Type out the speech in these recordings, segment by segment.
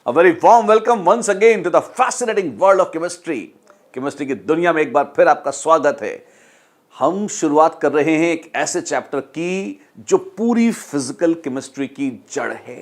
A very warm welcome once again to the fascinating world of chemistry. Chemistry की दुनिया में एक बार फिर आपका स्वागत है। हम शुरुआत कर रहे हैं एक ऐसे चैप्टर की जो पूरी फिजिकल केमिस्ट्री की जड़ है।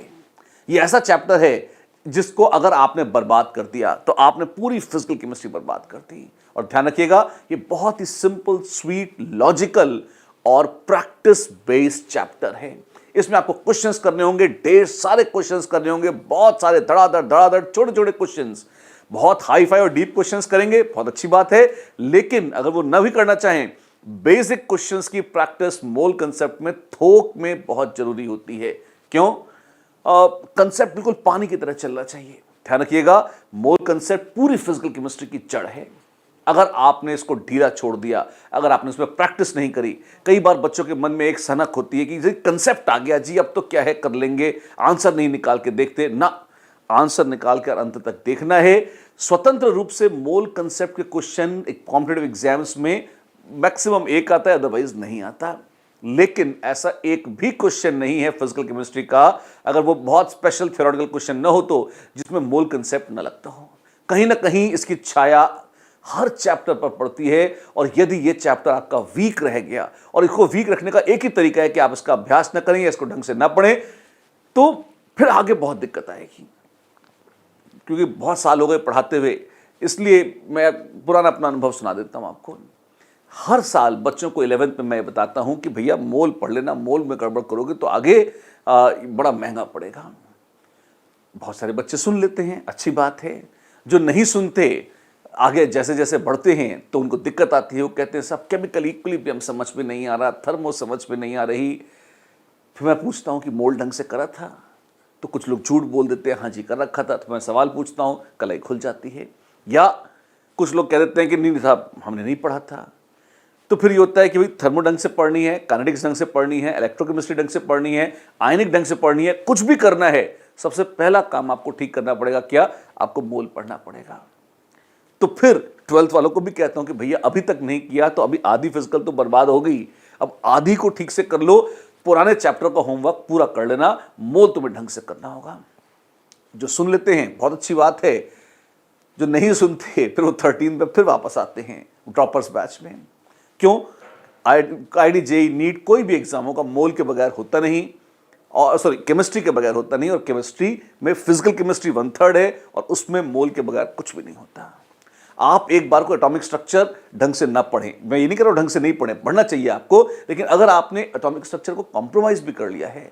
ये ऐसा चैप्टर है जिसको अगर आपने बर्बाद कर दिया तो आपने पूरी फिजिकल केमिस्ट्री बर्बाद कर दी। और ध्यान रखिएगा, ये बहुत ही सिंपल, स्वीट, लॉजिकल और प्रैक्टिस बेस्ड चैप्टर है। इसमें आपको क्वेश्चंस करने होंगे, ढेर सारे क्वेश्चंस करने होंगे, बहुत सारे धड़ाधड़ छोटे छोटे क्वेश्चंस, बहुत हाई फाई और डीप क्वेश्चंस करेंगे, बहुत अच्छी बात है। लेकिन अगर वो न भी करना चाहें, बेसिक क्वेश्चंस की प्रैक्टिस मोल कंसेप्ट में, थोक में बहुत जरूरी होती है। क्यों? कंसेप्ट बिल्कुल पानी की तरह चलना चाहिए। ध्यान रखिएगा, मोल कंसेप्ट पूरी फिजिकल केमिस्ट्री की जड़ है। अगर आपने इसको ढीला छोड़ दिया, अगर आपने इसमें प्रैक्टिस नहीं करी, कई बार बच्चों के मन में एक सनक होती है कि कंसेप्ट आ गया जी, अब तो क्या है, कर लेंगे, आंसर नहीं निकाल के देखते ना। आंसर निकाल कर अंत तक देखना है। स्वतंत्र रूप से मोल कंसेप्ट के क्वेश्चन एक कॉम्पिटिटिव एग्जाम्स में मैक्सिमम एक आता है, अदरवाइज नहीं आता। लेकिन ऐसा एक भी क्वेश्चन नहीं है फिजिकल केमिस्ट्री का, अगर वो बहुत स्पेशल थ्योरेटिकल क्वेश्चन न हो तो, जिसमें मोल कंसेप्ट न लगता हो। कहीं ना कहीं इसकी छाया हर चैप्टर पर पड़ती है। और यदि ये चैप्टर आपका वीक रह गया, और इसको वीक रखने का एक ही तरीका है कि आप इसका अभ्यास न करें या इसको ढंग से न पढ़ें, तो फिर आगे बहुत दिक्कत आएगी। क्योंकि बहुत साल हो गए पढ़ाते हुए, इसलिए मैं पुराना अपना अनुभव सुना देता हूं आपको। हर साल बच्चों को 11th में मैं बताता हूं कि भैया मोल पढ़ लेना, मोल में गड़बड़ करोगे तो आगे बड़ा महंगा पड़ेगा। बहुत सारे बच्चे सुन लेते हैं, अच्छी बात है। जो नहीं सुनते, आगे जैसे जैसे बढ़ते हैं तो उनको दिक्कत आती है। वो कहते हैं सब केमिकल इक्विलिब्रियम समझ में नहीं आ रहा, थर्मो समझ में नहीं आ रही। फिर मैं पूछता हूं कि मोल ढंग से करा था? तो कुछ लोग झूठ बोल देते हैं, हाँ जी कर रखा था। तो मैं सवाल पूछता हूं, कलाई खुल जाती है। या कुछ लोग कह देते हैं कि नहीं साहब, हमने नहीं पढ़ा था। तो फिर ये होता है कि भाई थर्मो ढंग से पढ़नी है, काइनेटिक्स ढंग से पढ़नी है, इलेक्ट्रोकेमिस्ट्री ढंग से पढ़नी है, आयनिक ढंग से पढ़नी है, कुछ भी करना है, सबसे पहला काम आपको ठीक करना पड़ेगा क्या? आपको मोल पढ़ना पड़ेगा। तो फिर 12th वालों को भी कहता हूं कि भैया अभी तक नहीं किया तो अभी आधी फिजिकल तो बर्बाद हो गई, अब आधी को ठीक से कर लो। पुराने चैप्टर का होमवर्क पूरा कर लेना, मोल तुम्हें ढंग से करना होगा। जो सुन लेते हैं बहुत अच्छी बात है, जो नहीं सुनते फिर वो 13 में फिर वापस आते हैं ड्रॉपर्स बैच में। क्यों? आईडी, जेई, नीट, कोई भी एग्जाम होगा मोल के बगैर होता नहीं, और सॉरी केमिस्ट्री के बगैर होता नहीं। और केमिस्ट्री में फिजिकल केमिस्ट्री 1/3 है, और उसमें मोल के बगैर कुछ भी नहीं होता। आप एक बार को एटॉमिक स्ट्रक्चर ढंग से ना पढ़ें, मैं ये नहीं कह रहा हूं ढंग से नहीं पढ़ें, पढ़ना चाहिए आपको, लेकिन अगर आपने एटॉमिक स्ट्रक्चर को कॉम्प्रोमाइज भी कर लिया है,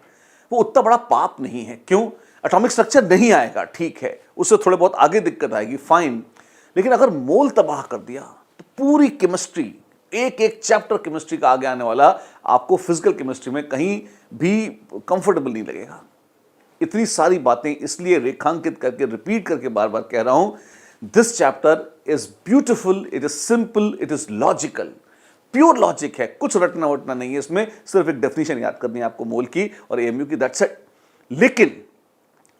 वो उतना बड़ा पाप नहीं है। क्यों? एटॉमिक स्ट्रक्चर नहीं आएगा, ठीक है, उससे थोड़े बहुत आगे दिक्कत आएगी, फाइन। लेकिन अगर मोल तबाह कर दिया तो पूरी केमिस्ट्री, एक एक चैप्टर केमिस्ट्री का आगे आने वाला आपको फिजिकल केमिस्ट्री में कहीं भी कंफर्टेबल नहीं लगेगा। इतनी सारी बातें इसलिए रेखांकित करके, रिपीट करके बार बार कह रहा हूं। This chapter is beautiful, it is simple, it is logical, pure logic है, कुछ रटना वटना नहीं है इसमें। सिर्फ एक डेफिनेशन याद करनी है आपको मोल की और एएमयू की, दैट्स इट। लेकिन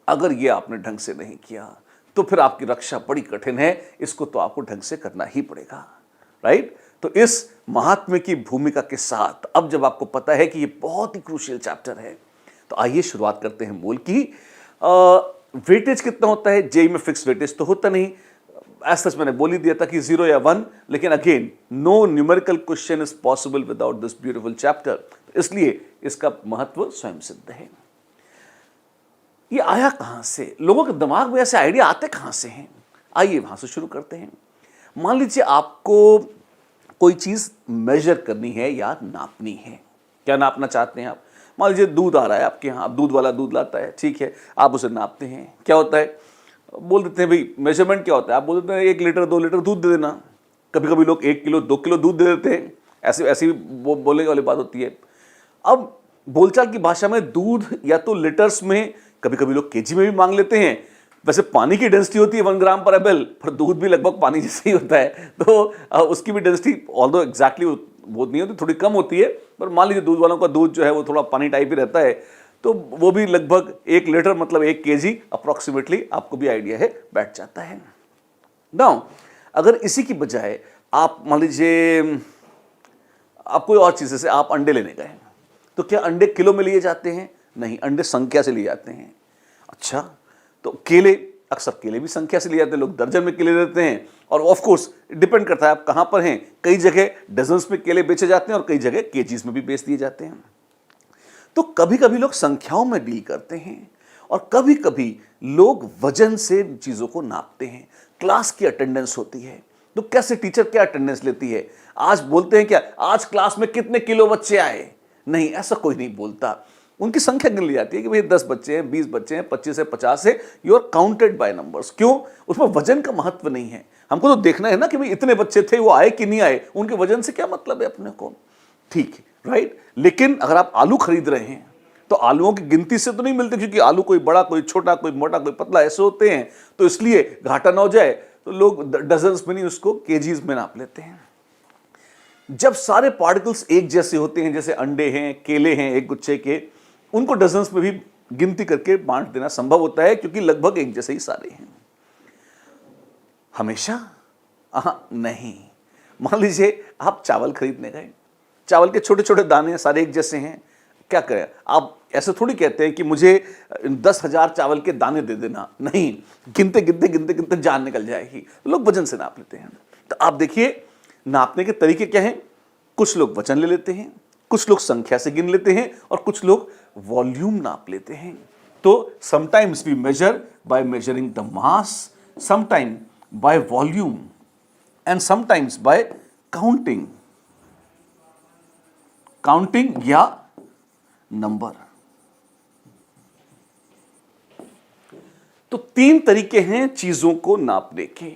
अगर ये आपने ढंग से नहीं किया तो फिर आपकी रक्षा बड़ी कठिन है। इसको तो आपको ढंग से करना ही पड़ेगा, राइट? तो इस महात्म्य की भूमिका के साथ अब जब आपको पता है कि ये बहुत ही क्रूशियल चैप्टर है, तो आइए शुरुआत करते हैं मोल की। वेटेज कितना होता है? जेई में फिक्स वेटेज तो होता नहीं, एज सच मैंने बोल ही दिया था कि 0 या 1। लेकिन again, no numerical question is possible without this beautiful chapter, इसलिए इसका महत्व स्वयं सिद्ध है। ये आया कहां से? लोगों के दिमाग में ऐसे आइडिया आते कहां से हैं? आइए वहां से शुरू करते हैं। मान लीजिए आपको कोई चीज मेजर करनी है या नापनी है। क्या नापना चाहते हैं आप? मान लीजिए दूध आ रहा है आपके यहाँ, आप दूध वाला दूध लाता है, ठीक है, आप उसे नापते हैं। क्या होता है? बोल देते हैं भाई मेजरमेंट क्या होता है, आप बोल देते हैं 1 लीटर 2 लीटर दूध दे देना। कभी कभी लोग 1 किलो 2 किलो दूध दे देते हैं, ऐसी ऐसी बोलने वाली बात होती है। अब बोलचाल की भाषा में दूध या तो लीटर्स में, कभी कभी लोग केजी में भी मांग लेते हैं। वैसे पानी की डेंसिटी होती है 1 ग्राम पर एमएल, पर दूध भी लगभग पानी जैसे ही होता है, तो उसकी भी डेंसिटी ऑल्दो एग्जैक्टली बहुत नहीं होती, थोड़ी कम होती है। पर मान लीजिए दूध वालों का दूध जो है वो थोड़ा पानी टाइप ही रहता है, तो वो भी लगभग 1 लीटर मतलब 1 केजी अप्रॉक्सीमेटली, आपको भी आइडिया है, बैठ जाता है। नाउ अगर इसी की बजाय आप मान लीजिए आप कोई और चीज़, जैसे आप अंडे लेने गए, तो क्या अंडे किलो में लिए जाते हैं? नहीं, अंडे संख्या से लिए जाते हैं। अच्छा, तो केले अक्सर केले भी संख्या से लिए जाते हैं, लोग दर्जन में केले देते हैं। और ऑफ कोर्स डिपेंड करता है आप कहां पर हैं, कई जगह डजन्स में केले बेचे जाते हैं और कई जगह केजीज में भी बेच दिए जाते हैं। तो कभी कभी लोग संख्याओं में डील करते हैं और कभी कभी लोग वजन से चीजों को नापते हैं। क्लास की अटेंडेंस होती है, तो कैसे टीचर क्या अटेंडेंस लेती है, आज बोलते हैं क्या आज क्लास में कितने किलो बच्चे आए, नहीं ऐसा कोई नहीं बोलता। उनकी संख्या गिन ली जाती है कि भाई 10 बच्चे हैं, 20 बच्चे हैं, 25 है, 50 है। You are counted by numbers. क्यों? उसमें वजन का महत्व नहीं है। हमको तो देखना है ना कि भाई इतने बच्चे थे, वो आए कि नहीं आए, उनके वजन से क्या मतलब है अपने को। ठीक है, राइट। लेकिन अगर आप आलू खरीद रहे हैं तो आलूओं की गिनती से तो नहीं मिलते, क्योंकि आलू कोई बड़ा, कोई छोटा, कोई मोटा, कोई पतला ऐसे होते हैं। तो इसलिए घाटा ना हो जाए तो लोग डजन्स में नहीं, उसको केजीज में नाप लेते हैं। जब सारे पार्टिकल्स एक जैसे होते हैं, जैसे अंडे हैं, केले हैं एक गुच्छे के, उनको डजन्स में भी गिनती करके बांट देना संभव होता है, क्योंकि लगभग एक जैसे ही सारे हैं। हमेशा नहीं। मान लीजिए आप चावल खरीदने गए, चावल के छोटे छोटे दाने सारे एक जैसे हैं, क्या करें आप? ऐसे थोड़ी कहते हैं कि मुझे 10,000 चावल के दाने दे देना, नहीं, गिनते गिनते गिनते गिनते जान निकल जाएगी। लोग वजन से नाप लेते हैं। तो आप देखिए नापने के तरीके क्या हैं। कुछ लोग वजन ले लेते हैं, कुछ लोग संख्या से गिन लेते हैं और कुछ लोग वॉल्यूम नाप लेते हैं। तो sometimes we measure by measuring the mass, sometime by volume and sometimes by counting या नंबर। तो 3 तरीके हैं चीजों को नापने के।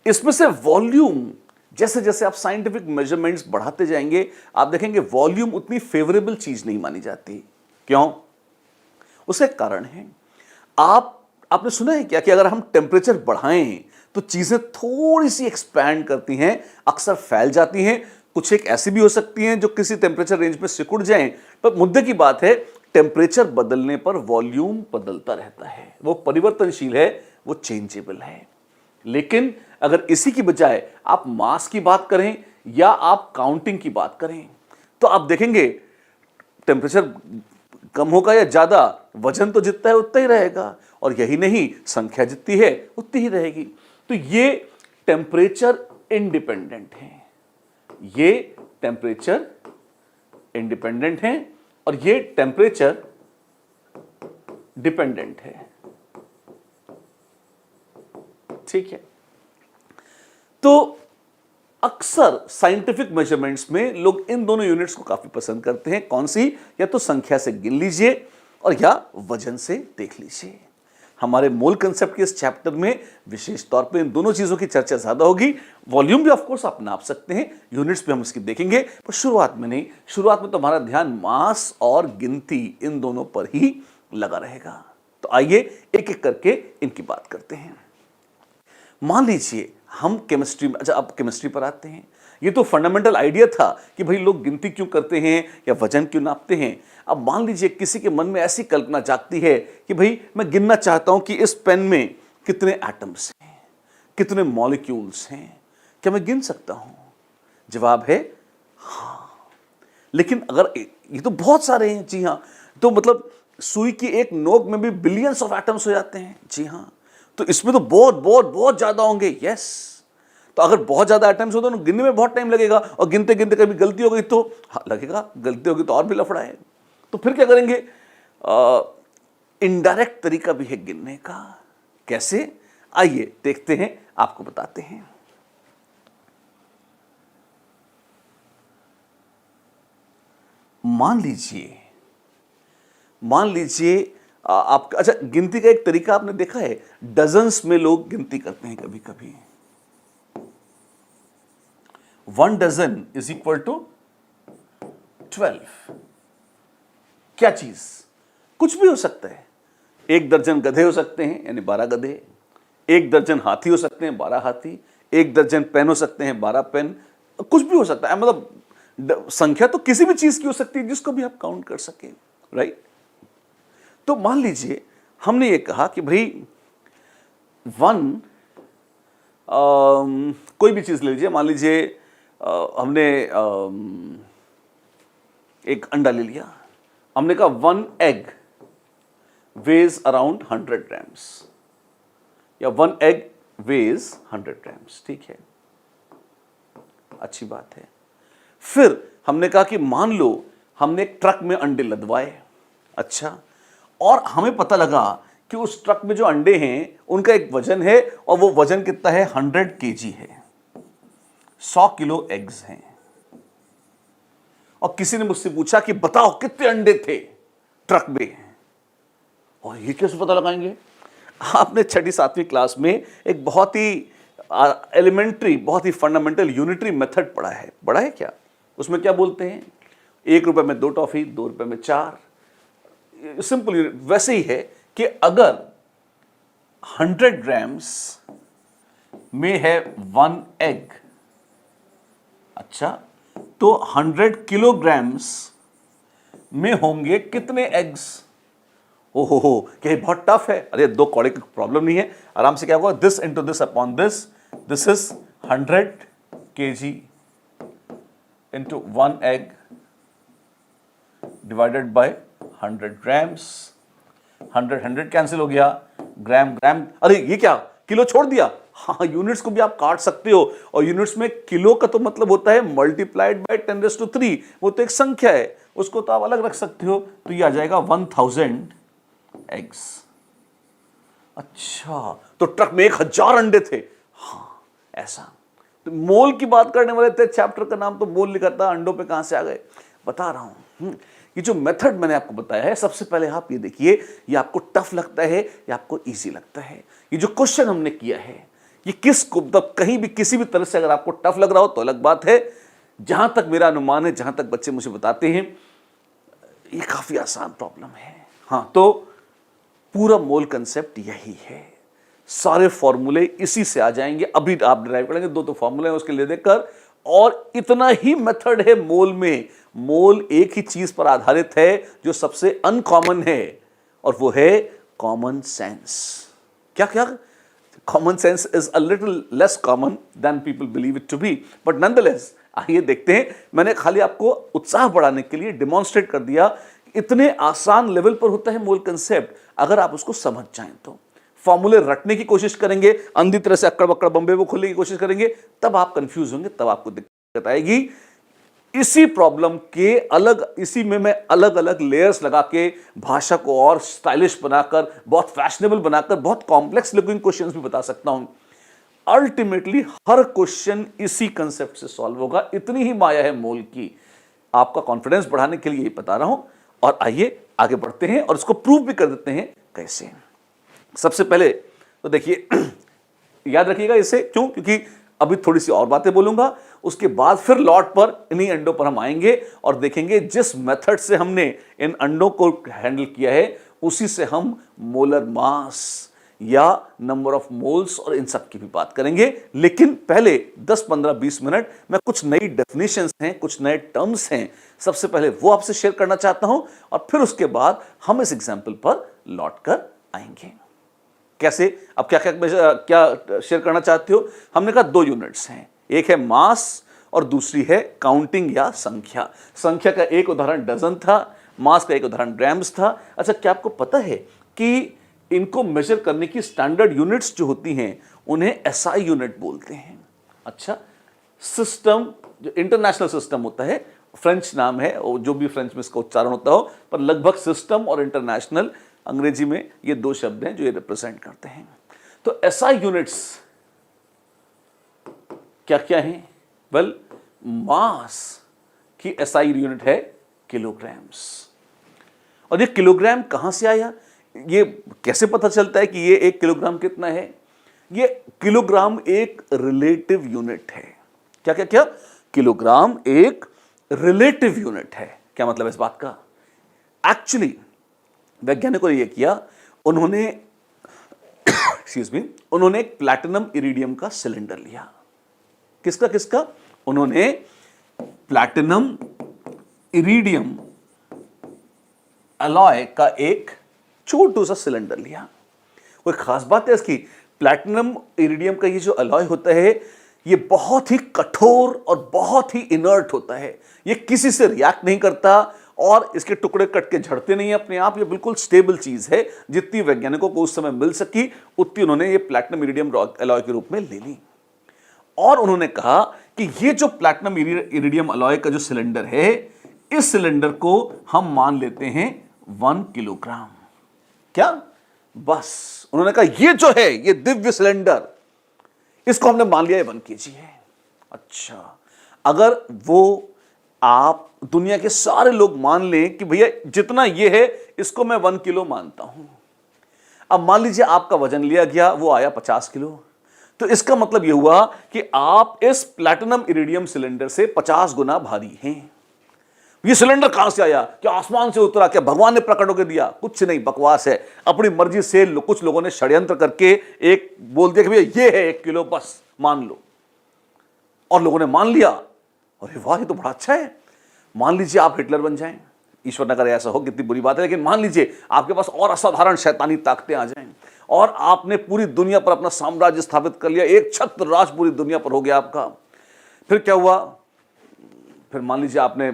इसमें से वॉल्यूम, जैसे जैसे आप साइंटिफिक मेजरमेंट्स बढ़ाते जाएंगे, आप देखेंगे वॉल्यूम उतनी फेवरेबल चीज नहीं मानी जाती। क्यों? उसका एक कारण है। आपने सुना है क्या कि अगर हम टेम्परेचर बढ़ाएं तो चीजें थोड़ी सी एक्सपैंड करती हैं, अक्सर फैल जाती हैं। कुछ एक ऐसी भी हो सकती हैं जो किसी टेम्परेचर रेंज में सिकुड़ जाएं। पर मुद्दे की बात है, टेम्परेचर बदलने पर वॉल्यूम बदलता रहता है, वो परिवर्तनशील है, वो चेंजेबल है। लेकिन अगर इसी की बजाय आप मास की बात करें या आप काउंटिंग की बात करें, तो आप देखेंगे टेम्परेचर कम होगा या ज्यादा, वजन तो जितना है उतना ही रहेगा, और यही नहीं, संख्या जितनी है उतनी ही रहेगी। तो ये टेम्परेचर इंडिपेंडेंट है, ये टेम्परेचर इंडिपेंडेंट है और ये टेम्परेचर डिपेंडेंट है। ठीक है। तो अक्सर साइंटिफिक मेजरमेंट्स में लोग इन दोनों यूनिट्स को काफी पसंद करते हैं। कौन सी? या तो संख्या से गिन लीजिए और या वजन से देख लीजिए। हमारे मोल कंसेप्ट के इस चैप्टर में विशेष तौर पे इन दोनों चीजों की चर्चा ज्यादा होगी। वॉल्यूम भी ऑफ कोर्स आप नाप सकते हैं, यूनिट्स भी हम इसकी देखेंगे, पर शुरुआत में नहीं। शुरुआत में तो हमारा ध्यान मास और गिनती इन दोनों पर ही लगा रहेगा। तो आइए एक एक करके इनकी बात करते हैं। मान लीजिए हम केमिस्ट्री में, अच्छा अब केमिस्ट्री पर आते हैं। ये तो फंडामेंटल आइडिया था कि भाई लोग गिनती क्यों करते हैं या वजन क्यों नापते हैं। अब मान लीजिए किसी के मन में ऐसी कल्पना जागती है कि भाई मैं गिनना चाहता हूं कि इस पेन में कितने एटम्स हैं, कितने मॉलिक्यूल्स हैं, क्या मैं गिन सकता हूं? जवाब है हाँ। लेकिन अगर ये तो बहुत सारे हैं, जी हाँ, तो मतलब सुई की एक नोक में भी बिलियंस ऑफ एटम्स हो जाते हैं, जी हाँ, तो इसमें तो बहुत बहुत बहुत ज्यादा होंगे, यस। तो अगर बहुत ज्यादा आइटम्स हो तो गिनने में बहुत टाइम लगेगा, और गिनते गिनते कभी गलती हो गई तो हाँ लगेगा, गलती होगी तो और भी लफड़ा है। तो फिर क्या करेंगे? इनडायरेक्ट तरीका भी है गिनने का। कैसे? आइए देखते हैं, आपको बताते हैं। मान लीजिए आप, अच्छा गिनती का एक तरीका आपने देखा है, डजन्स में लोग गिनती करते हैं कभी कभी। 1 डजन इज इक्वल टू 12। क्या चीज? कुछ भी हो सकता है। 1 दर्जन गधे हो सकते हैं, यानी 12 गधे। 1 दर्जन हाथी हो सकते हैं, 12 हाथी। 1 दर्जन पेन हो सकते हैं, 12 पेन। कुछ भी हो सकता है, मतलब संख्या तो किसी भी चीज की हो सकती है जिसको भी आप काउंट कर सके, राइट? तो मान लीजिए हमने ये कहा कि भाई 1, कोई भी चीज ले लीजिए। मान लीजिए हमने एक अंडा ले लिया, हमने कहा 1 एग वेज अराउंड 100 ग्राम्स। या 1 एग वेज 100 ग्राम्स, ठीक है, अच्छी बात है। फिर हमने कहा कि मान लो हमने एक ट्रक में अंडे लदवाए, अच्छा, और हमें पता लगा कि उस ट्रक में जो अंडे हैं उनका एक वजन है और वो वजन कितना है, 100 केजी है, 100 किलो एग्स हैं। और किसी ने मुझसे पूछा कि बताओ कितने अंडे थे ट्रक में, और ये कैसे पता लगाएंगे? आपने 6ठी 7वीं क्लास में एक बहुत ही एलिमेंट्री, बहुत ही फंडामेंटल यूनिटरी मेथड पढ़ा है क्या? उसमें क्या बोलते हैं, 1 रुपए में 2 टॉफी, 2 रुपए में 4। सिंपल वैसे ही है कि अगर 100 ग्राम्स में है 1 एग, अच्छा, तो 100 किलोग्राम्स में होंगे कितने एग्स? ओहो, क्या ये बहुत टफ है? अरे 2 कौड़े की प्रॉब्लम नहीं है, आराम से क्या होगा, this into this upon this, this is 100 kg into 1 egg divided by 100 grams. 100 cancel हो गया, ग्राम ग्राम, अरे ये क्या, किलो छोड़ दिया? हाँ, यूनिट्स को भी आप काट सकते हो, और यूनिट्स में किलो का तो मतलब होता है मल्टीप्लाइड बाय 10⁻3, वो तो एक संख्या है, उसको तो आप अलग रख सकते हो, तो ये आ जाएगा 1000 एग्स। अच्छा, तो ट्रक में 1000 अंडे थे, हाँ ऐसा। तो मोल की बात करने वाले थे, चैप्टर का नाम तो मोल लिखा था, अंडों पे कहां से आ गए? बता रहा हूं। ये जो मेथड मैंने आपको बताया है, सबसे पहले आप ये देखिए, ये आपको टफ लगता है या आपको इजी लगता है? ये जो क्वेश्चन हमने किया है, ये किसको, मतलब कहीं भी किसी भी तरह से अगर आपको टफ लग रहा हो तो अलग बात है, जहां तक मेरा अनुमान है, जहां तक बच्चे मुझे बताते हैं, ये काफी आसान प्रॉब्लम है। हाँ, तो पूरा मोल कंसेप्ट यही है, सारे फॉर्मूले इसी से आ जाएंगे। अभी आप ड्राइव करेंगे, 2 तो फॉर्मूले हैं उसके ले देकर, और इतना ही मेथड है मोल में। मोल एक ही चीज पर आधारित है जो सबसे अनकॉमन है, और वो है कॉमन सेंस। क्या क्या? Common sense is a little less common than people believe it to be, but nonetheless. आइए देखते हैं, मैंने खाली आपको उत्साह बढ़ाने के लिए डेमोन्स्ट्रेट कर दिया, इतने आसान लेवल पर होता है मोल कंसेप्ट, अगर आप उसको समझ जाएं तो। फॉर्मूले रटने की कोशिश करेंगे, अंधी तरह से अक्कड़ बक्कड़ बम्बे वो खोलने की कोशिश करेंगे, तब आप कंफ्यूज होंगे, तब आपको दिक्कत आएगी। इसी प्रॉब्लम के अलग, इसी में मैं अलग अलग लेयर्स लगा के भाषा को और स्टाइलिश बनाकर, बहुत फैशनेबल बनाकर, बहुत कॉम्प्लेक्स लुकिंग क्वेश्चंस भी बता सकता हूं। अल्टीमेटली हर क्वेश्चन इसी कंसेप्ट से सॉल्व होगा, इतनी ही माया है मोल की। आपका कॉन्फिडेंस बढ़ाने के लिए बता रहा हूं, और आइए आगे बढ़ते हैं और इसको प्रूव भी कर देते हैं कैसे। सबसे पहले तो देखिए, याद रखिएगा इसे, क्यों? क्योंकि अभी थोड़ी सी और बातें बोलूंगा, उसके बाद फिर लॉट पर, इन्हीं अंडों पर हम आएंगे और देखेंगे जिस मेथड से हमने इन अंडों को हैंडल किया है, उसी से हम मोलर मास या नंबर ऑफ मोल्स और इन सब की भी बात करेंगे। लेकिन पहले 10, 15, 20 मिनट मैं कुछ नई डेफिनेशंस हैं, कुछ नए टर्म्स हैं, सबसे पहले वो आपसे शेयर करना चाहता हूं, और फिर उसके बाद हम इस एग्जाम्पल पर लौट कर आएंगे। कैसे? अब क्या क्या शेयर करना चाहते हो? हमने कहा 2 यूनिट्स हैं, एक है मास और दूसरी है काउंटिंग या संख्या। संख्या का एक उदाहरण डजन था, मास का एक उदाहरण ग्राम्स था। अच्छा, क्या आपको पता है कि इनको मेजर करने की स्टैंडर्ड यूनिट्स जो होती हैं उन्हें एसआई यूनिट बोलते हैं। अच्छा, सिस्टम जो इंटरनेशनल सिस्टम होता है, फ्रेंच नाम है, और जो भी फ्रेंच में इसका उच्चारण होता हो, पर लगभग सिस्टम और इंटरनेशनल अंग्रेजी में ये 2 शब्द हैं जो ये रिप्रेजेंट करते हैं। तो एसआई यूनिट्स क्या क्या हैं? वेल, मास की एसआई यूनिट है किलोग्राम्स। और ये किलोग्राम कहां से आया? ये कैसे पता चलता है कि ये 1 किलोग्राम कितना है? ये किलोग्राम एक रिलेटिव यूनिट है। क्या क्या क्या? किलोग्राम एक रिलेटिव यूनिट है। क्या मतलब है इस बात का? एक्चुअली वैज्ञानिकों ने यह किया, उन्होंने एक्सक्यूज मी, उन्होंने एक प्लैटिनम इरिडियम का सिलेंडर लिया। किसका किसका? उन्होंने प्लैटिनम इरिडियम अलॉय का एक छोटू सा सिलेंडर लिया। कोई खास बात है इसकी? प्लैटिनम इरिडियम का ये जो अलॉय होता है, ये बहुत ही कठोर और बहुत ही इनर्ट होता है। ये किसी से रिएक्ट नहीं करता और इसके टुकड़े कट के झड़ते नहीं है अपने आप, ये बिल्कुल स्टेबल चीज है। जितनी वैज्ञानिकों को उस समय मिल सकी उतनी उन्होंने ये प्लैटिनम इरिडियम एलॉय के रूप में ले ली। और उन्होंने कहा कि ये जो प्लैटिनम इरिडियम एलॉय का जो सिलेंडर है, इस सिलेंडर को हम मान लेते हैं 1 किलोग्राम। क्या? बस उन्होंने कहा ये जो है, ये दिव्य सिलेंडर, इसको हमने मान लिया है 1 केजी है। अच्छा, अगर वो आप दुनिया के सारे लोग मान लें कि भैया जितना ये है इसको मैं 1 किलो मानता हूं। अब मान लीजिए आपका वजन लिया गया, वो आया 50 किलो, तो इसका मतलब यह हुआ कि आप इस प्लैटिनम इरिडियम सिलेंडर से 50 गुना भारी हैं। ये सिलेंडर कहां से आया? क्या आसमान से उतरा? क्या भगवान ने प्रकट होकर दिया? कुछ नहीं, बकवास है। अपनी मर्जी से कुछ लोगों ने षड्यंत्र करके एक बोल दिया कि भैया ये है 1 किलो, बस मान लो, और लोगों ने मान लिया। अरे वाह, ये तो बड़ा अच्छा है। मान लीजिए आप हिटलर बन जाएं, ईश्वर न करे ऐसा हो, कितनी बुरी बात है, लेकिन मान लीजिए आपके पास और असाधारण शैतानी ताकतें आ जाएं और आपने पूरी दुनिया पर अपना साम्राज्य स्थापित कर लिया, एक छत्र राज पूरी दुनिया पर हो गया आपका। फिर क्या हुआ? फिर मान लीजिए आपने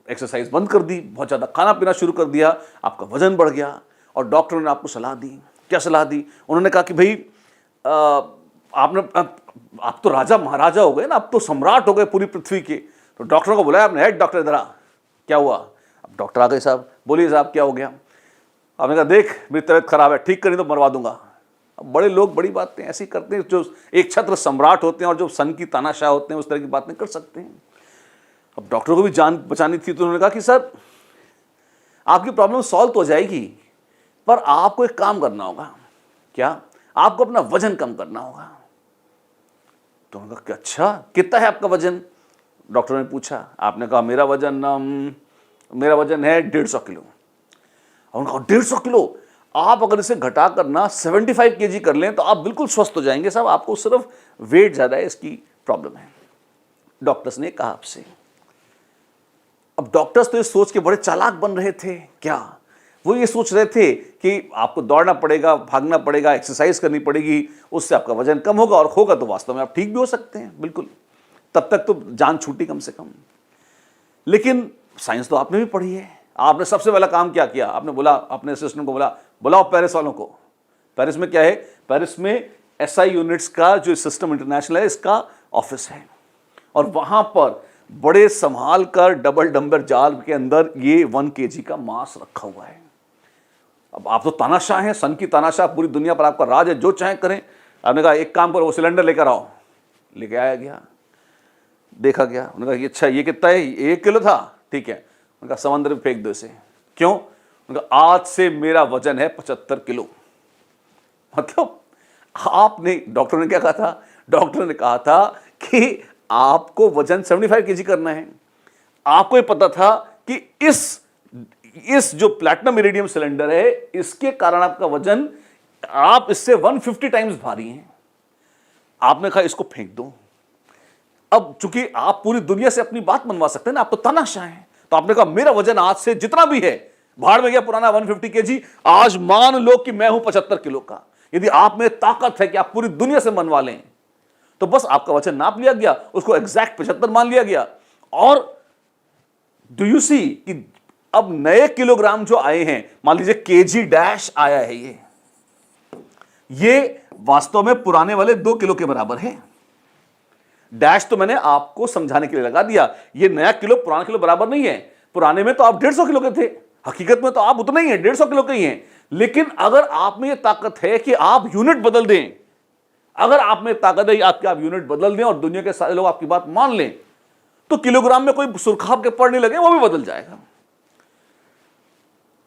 एक्सरसाइज बंद कर दी, बहुत ज्यादा खाना पीना शुरू कर दिया, आपका वजन बढ़ गया और डॉक्टरों ने आपको सलाह दी। क्या सलाह दी? उन्होंने कहा कि भाई आप तो राजा महाराजा हो गए ना, आप तो सम्राट हो गए पूरी पृथ्वी के। तो डॉक्टरों को बुलाया आपने, हेड डॉक्टर इधर आ, क्या हुआ? अब डॉक्टर आ गए, साहब बोलिए साहब क्या हो गया? आपने कहा देख मेरी तबीयत खराब है, ठीक करी तो मरवा दूंगा। अब बड़े लोग बड़ी बातें ऐसी करते हैं, जो एक छत्र सम्राट होते हैं और जो सन की तानाशाह होते हैं उस तरह की बातें कर सकते हैं। अब डॉक्टरों को भी जान बचानी थी, तो उन्होंने कहा कि सर आपकी प्रॉब्लम सॉल्व तो हो जाएगी, पर आपको एक काम करना होगा। क्या? आपको अपना वजन कम करना होगा। तो उन्होंने कहा कि अच्छा, कितना है आपका वजन? डॉक्टर ने पूछा। आपने कहा मेरा वजन है 150 किलो। और उन्होंने कहा 150 किलो? आप अगर इसे घटा करना 75 केजी कर लें तो आप बिल्कुल स्वस्थ हो जाएंगे साहब, आपको सिर्फ वेट ज्यादा है, इसकी प्रॉब्लम है। डॉक्टर्स ने कहा आपसे। अब डॉक्टर्स तो ये सोच के बड़े चालाक बन रहे थे। क्या? वो ये सोच रहे थे कि आपको दौड़ना पड़ेगा, भागना पड़ेगा, एक्सरसाइज करनी पड़ेगी, उससे आपका वजन कम होगा, और होगा तो वास्तव में आप ठीक भी हो सकते हैं, बिल्कुल। तब तक तो जान छूटी कम से कम। लेकिन साइंस तो आपने भी पढ़ी है। आपने सबसे पहला काम क्या किया? आपने बोला, अपने असिस्टेंट को बोला, बुलाओ पेरिस वालों को। पेरिस में क्या है? पेरिस में SI यूनिट्स का जो सिस्टम इंटरनेशनल है, इसका ऑफिस है, और वहां पर बड़े संभाल कर डबल डंबर जाल के अंदर ये 1 केजी का मांस रखा हुआ है। अब आप तो तानाशाह हैं, सन की तानाशाह, पूरी दुनिया पर आपका राज है, जो चाहे करें। आपने कहा एक काम करो, वो सिलेंडर लेकर आओ। लेके आया गया, देखा गया। उन्होंने कहा अच्छा ये कितना है? 1 किलो था, ठीक है। उन्होंने कहा समंदर में फेंक दो इसे। क्यों? उन्होंने कहा आज से मेरा वजन है 75 किलो। मतलब आपने, डॉक्टर ने क्या कहा था? डॉक्टर ने कहा था कि आपको वजन 75 केजी करना है। आपको ये पता था कि इस जो प्लैटिनम इरिडियम सिलेंडर है, इसके कारण आपका वजन, आप इससे 150 टाइम्स भारी हैं। आपने कहा इसको फेंक दो। अब चूंकि आप पूरी दुनिया से अपनी बात मनवा सकते हैं ना, आप तो तानाशाह हैं, तो आपने कहा मेरा वजन आज से जितना भी है, भाड़ में गया पुराना 150 केजी, आज मान लो कि मैं हूं 75 किलो का। यदि आप में ताकत है कि आप पूरी दुनिया से मनवा लें, तो बस आपका वजन नाप लिया गया, उसको एग्जैक्ट 75 मान लिया गया। और डू यू सी कि अब नए किलोग्राम जो आए हैं, मान लीजिए केजी डैश आया है, ये वास्तव में पुराने वाले 2 किलो के बराबर है। डैश तो मैंने आपको समझाने के लिए लगा दिया, ये नया किलो पुराना किलो बराबर नहीं है। पुराने में तो आप 150 किलो के थे, हकीकत में तो आप उतना ही है, 150 किलो के ही हैं। लेकिन अगर आप में ये ताकत है कि आप यूनिट बदल दें, अगर आप में ताकत है आप यूनिट बदल दें और दुनिया के सारे लोग आपकी बात मान लें, तो किलोग्राम में कोई सुरखाव के पड़ नहीं लगे, वो भी बदल जाएगा।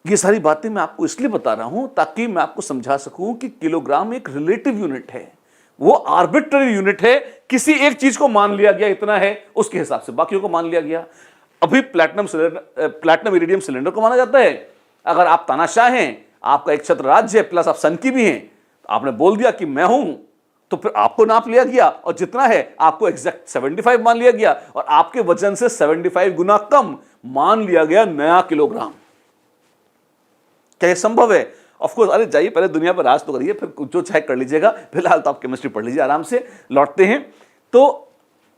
ये सारी बातें मैं आपको इसलिए बता रहा हूं ताकि मैं आपको समझा सकूं कि किलोग्राम एक रिलेटिव यूनिट है, वो आर्बिट्ररी यूनिट है। किसी एक चीज को मान लिया गया इतना है, उसके हिसाब से बाकियों को मान लिया गया। अभी प्लैटिनम इरिडियम सिलेंडर को माना जाता है। अगर आप तानाशाह हैं, आपका एक छत्र राज्य है, प्लस आप सन की भी हैं, आपने बोल दिया कि मैं हूं, तो फिर आपको नाप लिया गया और जितना है आपको एग्जैक्ट 75 मान लिया गया, और आपके वजन से 75 गुना कम मान लिया गया नया किलोग्राम। क्या यह संभव है? Of course. अरे जाइए पहले दुनिया पर राज तो करिए, फिर जो चाहे कर लीजिएगा। फिलहाल तो आप केमिस्ट्री पढ़ लीजिए आराम से। लौटते हैं। तो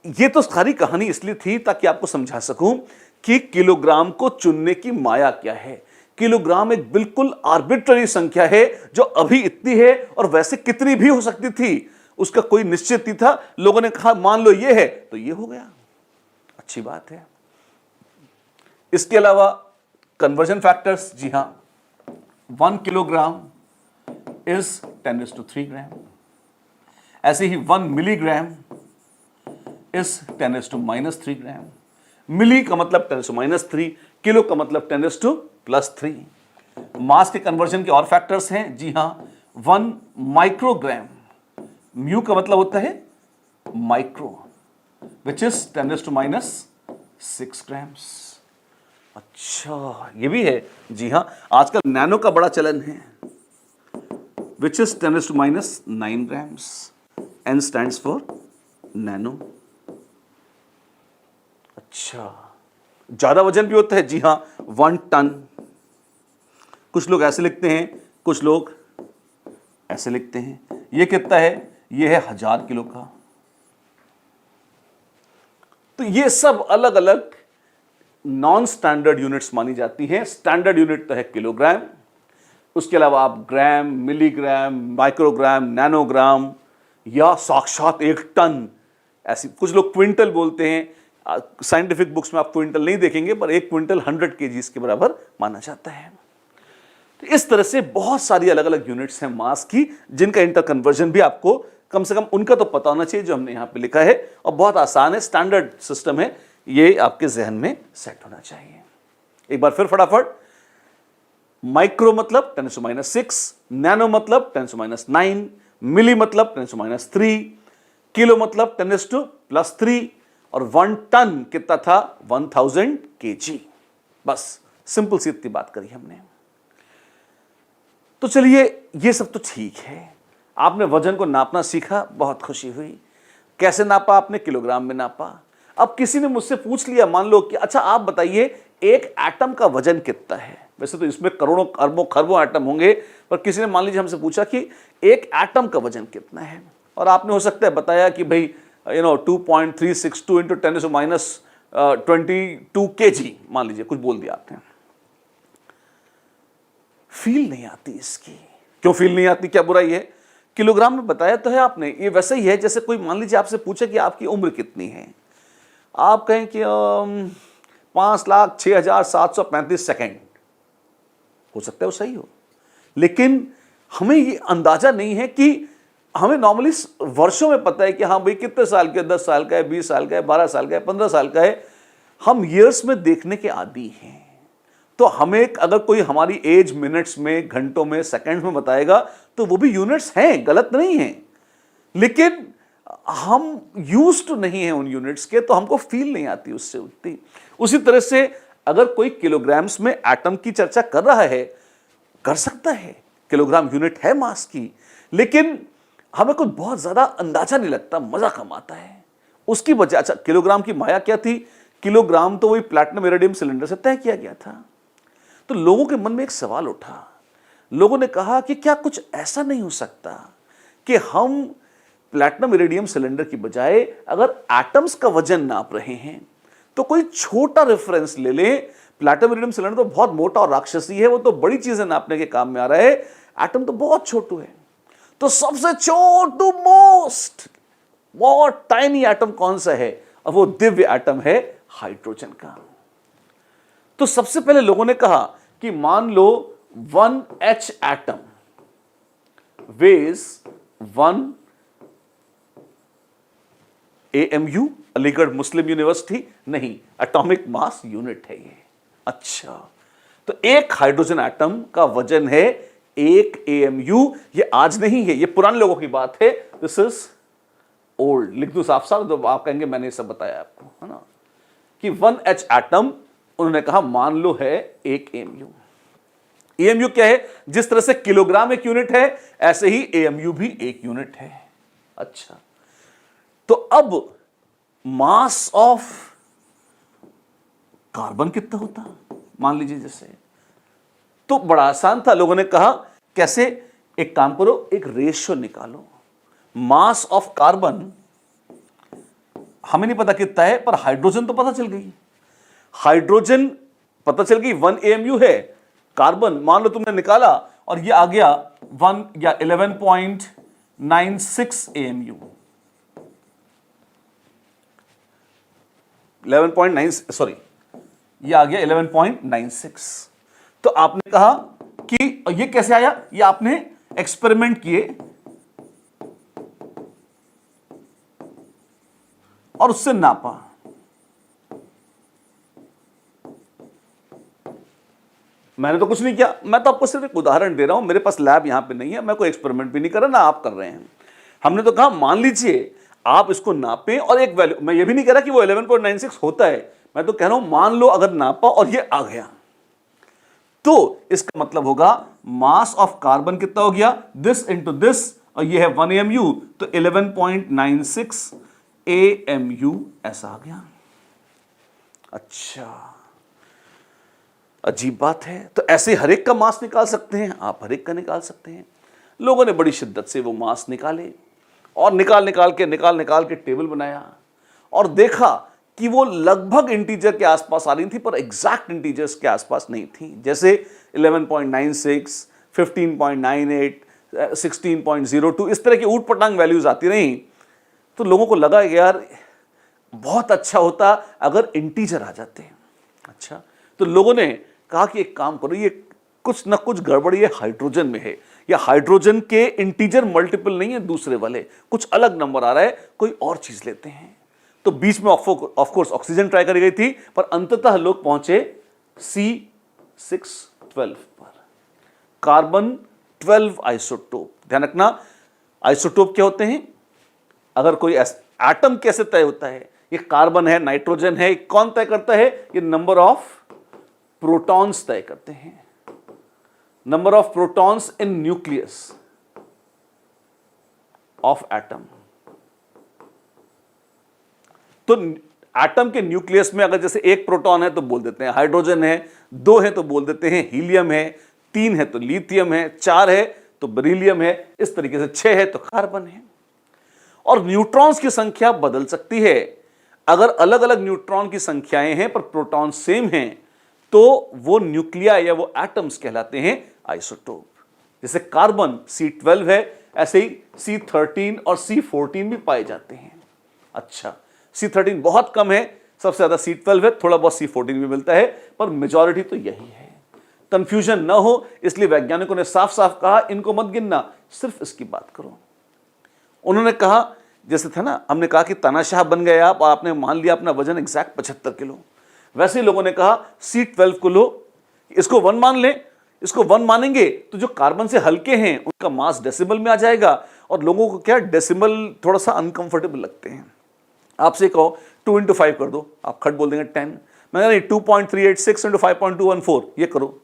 ये तो सारी कहानी इसलिए थी ताकि आपको समझा सकूं कि किलोग्राम को चुनने की माया क्या है। किलोग्राम एक बिल्कुल आर्बिट्ररी संख्या है जो अभी इतनी है और वैसे कितनी भी हो सकती थी, उसका कोई निश्चित नहीं था। लोगों ने कहा मान लो ये है तो ये हो गया, अच्छी बात है। इसके अलावा कन्वर्जन फैक्टर्स, जी हां, 1 किलोग्राम इज 10⁻³ ग्राम। ऐसे ही 1 मिलीग्राम इज 10⁻³ ग्राम। मिली का मतलब 10⁻3, किलो का मतलब 10⁻+3। मास के कन्वर्जन के और फैक्टर्स हैं, जी हां, 1 माइक्रोग्राम, म्यू का मतलब होता है माइक्रो, विच इज 10⁻6 ग्राम्स। अच्छा, ये भी है, जी हां। आजकल नैनो का बड़ा चलन है, which is 10⁻9 grams. N stands for nano. अच्छा, ज्यादा वजन भी होता है, जी हां, 1 टन। कुछ लोग ऐसे लिखते हैं, कुछ लोग ऐसे लिखते हैं। ये कितना है? ये है 1000 किलो का। तो ये सब अलग अलग नॉन स्टैंडर्ड यूनिट्स मानी जाती हैं। स्टैंडर्ड यूनिट तो है किलोग्राम, उसके अलावा आप ग्राम, मिलीग्राम, माइक्रोग्राम, नैनोग्राम या साक्षात 1 टन, ऐसी कुछ लोग क्विंटल बोलते हैं। साइंटिफिक बुक्स में आप क्विंटल नहीं देखेंगे, पर 1 क्विंटल 100 केजीज के बराबर माना जाता है। तो इस तरह से बहुत सारी अलग अलग यूनिट्स हैं मास की, जिनका इंटर कन्वर्जन भी आपको कम से कम उनका तो पता होना चाहिए, जो हमने यहां पे लिखा है, और बहुत आसान है, स्टैंडर्ड सिस्टम है, ये आपके जहन में सेट होना चाहिए। एक बार फिर फटाफट, माइक्रो मतलब 10⁻6, नैनो मतलब 10⁻9, मिली मतलब 10⁻3, किलो मतलब 10⁻+3, और 1 टन कितना था? 1000 kg। बस सिंपल सी इतनी बात करी हमने। तो चलिए, ये सब तो ठीक है, आपने वजन को नापना सीखा, बहुत खुशी हुई। कैसे नापा आपने? किलोग्राम में नापा। अब किसी ने मुझसे पूछ लिया, मान लो कि अच्छा आप बताइए एक एटम का वजन कितना है। वैसे तो इसमें करोड़ों अरबों खरबों एटम होंगे, पर किसी ने मान लीजिए हमसे पूछा कि एक एटम का वजन कितना है, और आपने हो सकता है बताया कि भाई 2.362 इंटू 10⁻22 kg, मान लीजिए कुछ बोल दिया आपने। फील नहीं आती इसकी। क्यों फील नहीं आती? क्या बुराई है? किलोग्राम में बताया तो है आपने। ये वैसे ही है जैसे कोई मान लीजिए आपसे पूछे कि आपकी उम्र कितनी है, आप कहें कि 5,06,735 सेकेंड, हो सकता है वो सही हो, लेकिन हमें ये अंदाजा नहीं है कि हमें नॉर्मली वर्षों में पता है कि हाँ भाई कितने साल के, 10 साल का है, 20 साल का है, 12 साल का है, 15 साल का है। हम ईयर्स में देखने के आदी हैं। तो हमें अगर कोई हमारी एज मिनट्स में, घंटों में, सेकंड में बताएगा तो वो भी यूनिट्स हैं, गलत नहीं है, लेकिन हम यूज्ड टू नहीं है उन यूनिट्स के, तो हमको फील नहीं आती उससे उतनी। उसी तरह से अगर कोई किलोग्राम्स में एटम की चर्चा कर रहा है, कर सकता है, किलोग्राम यूनिट है मास की, लेकिन हमें कुछ बहुत ज्यादा अंदाजा नहीं लगता, मजा कम आता है उसकी वजह। अच्छा, किलोग्राम की माया क्या थी? किलोग्राम तो वही प्लैटिनम इरिडियम सिलेंडर से तय किया गया था। तो लोगों के मन में एक सवाल उठा, लोगों ने कहा कि क्या कुछ ऐसा नहीं हो सकता कि हम प्लैटिनम इरिडियम सिलेंडर की बजाय अगर एटम्स का वजन नाप रहे हैं तो कोई छोटा रेफरेंस ले लें। प्लैटिनम इरिडियम सिलेंडर तो बहुत मोटा और राक्षसी है, वो तो बड़ी चीजें नापने के काम में आ रहा है, एटम तो बहुत छोटू है। तो सबसे छोटू बहुत टाइनी एटम कौन सा है? अब वो दिव्य एटम है हाइड्रोजन का। तो सबसे पहले लोगों ने कहा कि मान लो 1H atom weighs 1 AMU, Aligarh Muslim university, नहीं, एटॉमिक मास यूनिट है ये। अच्छा, तो एक हाइड्रोजन एटम का वजन है 1 AMU। ये आज नहीं है, ये पुराने लोगों की बात है, दिस इज ओल्ड। लिख दूं साफ साफ, तो आप कहेंगे मैंने सब बताया आपको, है ना, कि 1H एटम उन्होंने कहा मान लो है 1 AMU। AMU क्या है? जिस तरह से किलोग्राम एक यूनिट है, ऐसे ही AMU भी एक यूनिट है। अच्छा, तो अब मास ऑफ कार्बन कितना होता, मान लीजिए जैसे, तो बड़ा आसान था। लोगों ने कहा कैसे? एक काम करो, एक रेशियो निकालो। मास ऑफ कार्बन हमें नहीं पता कितना है, पर हाइड्रोजन तो पता चल गई। हाइड्रोजन पता चल गई 1 AMU है, कार्बन मान लो तुमने निकाला और ये आ गया 1 या 11.96 AMU, 11.9 सॉरी ये आ गया 11.96। तो आपने कहा कि ये कैसे आया, ये आपने एक्सपेरिमेंट किए और उससे नापा। मैंने तो कुछ नहीं किया, मैं तो आपको सिर्फ एक उदाहरण दे रहा हूं, मेरे पास लैब यहां पे नहीं है, मैं कोई एक्सपेरिमेंट भी नहीं कर रहा, ना आप कर रहे हैं। हमने तो कहा मान लीजिए आप इसको नापें और एक वैल्यू, मैं ये भी नहीं कह रहा कि वो 11.96 होता है, मैं तो कह रहा हूं मान लो अगर नापा और ये आ गया तो इसका मतलब होगा मास ऑफ कार्बन कितना हो गया, दिस इंटू दिस, और ये है 1 AMU, तो 11.96 AMU ऐसा आ गया। अच्छा, अजीब बात है। तो ऐसे हर एक का मास निकाल सकते हैं आप, हर एक का निकाल सकते हैं। लोगों ने बड़ी शिद्दत से वो मास निकाले और निकाल निकाल के टेबल बनाया और देखा कि वो लगभग इंटीजर के आसपास आ रही थी, पर एग्जैक्ट इंटीजर्स के आसपास नहीं थी। जैसे 11.96, 15.98, 16.02, इस तरह की ऊट पटांग वैल्यूज आती रही। तो लोगों को लगा कि यार बहुत अच्छा होता अगर इंटीजर आ जाते। अच्छा, तो लोगों ने कहा कि एक काम करो, ये कुछ ना कुछ गड़बड़ी है हाइड्रोजन में है, या हाइड्रोजन के इंटीजर मल्टीपल नहीं है दूसरे वाले, कुछ अलग नंबर आ रहा है, कोई और चीज लेते हैं। तो बीच में ऑफ कोर्स ऑक्सीजन ट्राई करी गई थी, पर अंततः लोग पहुंचे C612 पर, कार्बन 12 आइसोटोप। ध्यान रखना, आइसोटोप क्या होते हैं, अगर कोई एटम कैसे तय होता है, ये कार्बन है, नाइट्रोजन है, कौन तय करता है, ये नंबर ऑफ प्रोटॉन्स तय करते हैं, number of protons in nucleus of atom. तो एटम के न्यूक्लियस में अगर जैसे एक प्रोटॉन है तो बोल देते हैं हाइड्रोजन है, 2 है तो बोल देते हैं हीलियम है, 3 है तो लिथियम है, 4 है तो बेरिलियम है, इस तरीके से 6 है तो कार्बन है। और न्यूट्रॉन्स की संख्या बदल सकती है। अगर अलग अलग न्यूट्रॉन की संख्याएं हैं पर प्रोटॉन सेम हैं तो वो न्यूक्लिया या वो एटम्स कहलाते हैं आइसोटोप। जैसे कार्बन C12 है, ऐसे ही C13 और C14 भी पाए जाते हैं। अच्छा, C13 बहुत कम है, सबसे ज्यादा C12 है, थोड़ा बहुत C14 भी मिलता है, पर मेजॉरिटी तो यही है। कंफ्यूजन ना हो इसलिए वैज्ञानिकों ने साफ साफ कहा इनको मत गिनना, सिर्फ इसकी बात करो। उन्होंने कहा, जैसे था ना, हमने कहा कि तानाशाह बन गए आप और आपने मान लिया अपना वजन एग्जैक्ट 75 किलो, वैसे ही लोगों ने कहा C12 को लो, इसको 1 मान लें, इसको 1 मानेंगे तो जो कार्बन से हल्के हैं उनका मास डेसिमल में आ जाएगा, और लोगों को क्या डेसिमल थोड़ा सा अनकंफर्टेबल लगते हैं। आपसे कहो 2 × 5 कर दो, आप खट बोल देंगे 10, मैं नहीं 2.386 × 5.214 ये करो।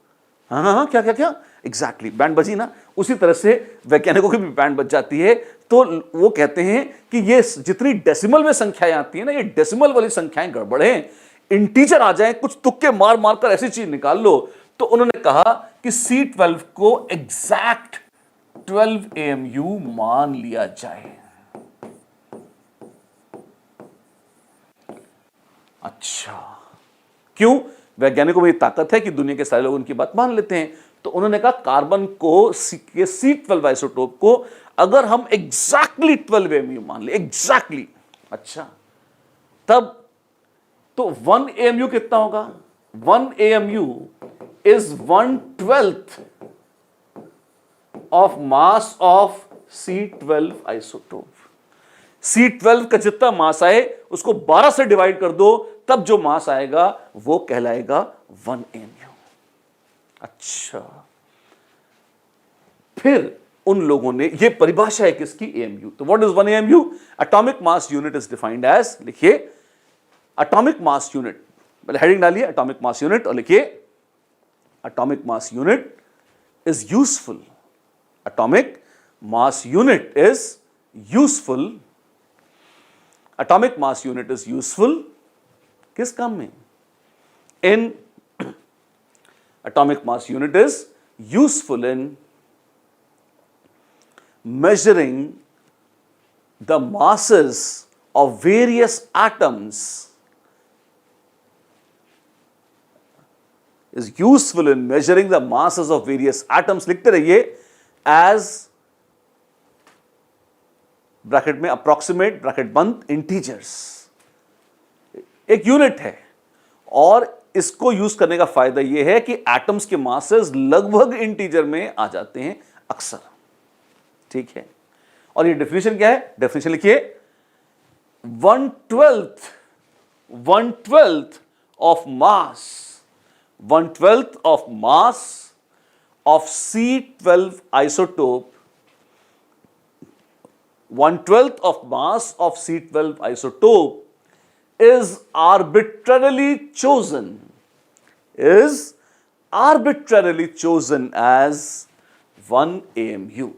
हाँ हाँ हाँ, क्या क्या क्या, एग्जैक्टली बैंड बजी ना। उसी तरह से वैज्ञानिकों की भी बैंड बज जाती है। तो वो कहते हैं कि ये जितनी डेसिमल में संख्याएं आती है ना, ये डेसिमल वाली संख्याएं गड़बड़ हैं, इंटीजर आ जाए, कुछ तुक्के मार मार कर ऐसी चीज निकाल लो। तो उन्होंने कहा कि C12 को एग्जैक्ट 12 AMU मान लिया जाए। अच्छा, क्यों? वैज्ञानिकों में ताकत है कि दुनिया के सारे लोग उनकी बात मान लेते हैं। तो उन्होंने कहा कार्बन को C12 आइसोटोप को अगर हम एग्जैक्टली 12 AMU मान ले, एग्जैक्टली, अच्छा, तब तो 1 AMU कितना होगा? 1 AMU is 1/12 of mass of C12 isotope. C12 का जितना मास आए उसको 12 से डिवाइड कर दो, तब जो मास आएगा वो कहलाएगा 1 AMU। अच्छा, फिर उन लोगों ने, ये परिभाषा है किसकी? AMU। तो what is 1 AMU? Atomic mass unit is defined as, लिखिए एटॉमिक मास यूनिट, पहले हेडिंग डालिए एटॉमिक मास यूनिट और लिखिए atomic mass unit is useful. Atomic mass unit is useful. Atomic mass unit is useful किस काम में? In atomic mass unit is useful in measuring the masses of various atoms is useful in measuring the masses of various atoms. लिखते रहिए as bracket में approximate bracket बंद integers, एक unit है और इसको यूज करने का फायदा यह है कि एटम्स के मासेस लगभग इंटीजर में आ जाते हैं अक्सर, ठीक है। और ये डेफिनेशन क्या है, डेफिनेशन लिखिए 1/12 of mass, 1/12 of mass of C12 isotope, 1/12 of mass of C12 isotope is arbitrarily chosen as 1 AMU,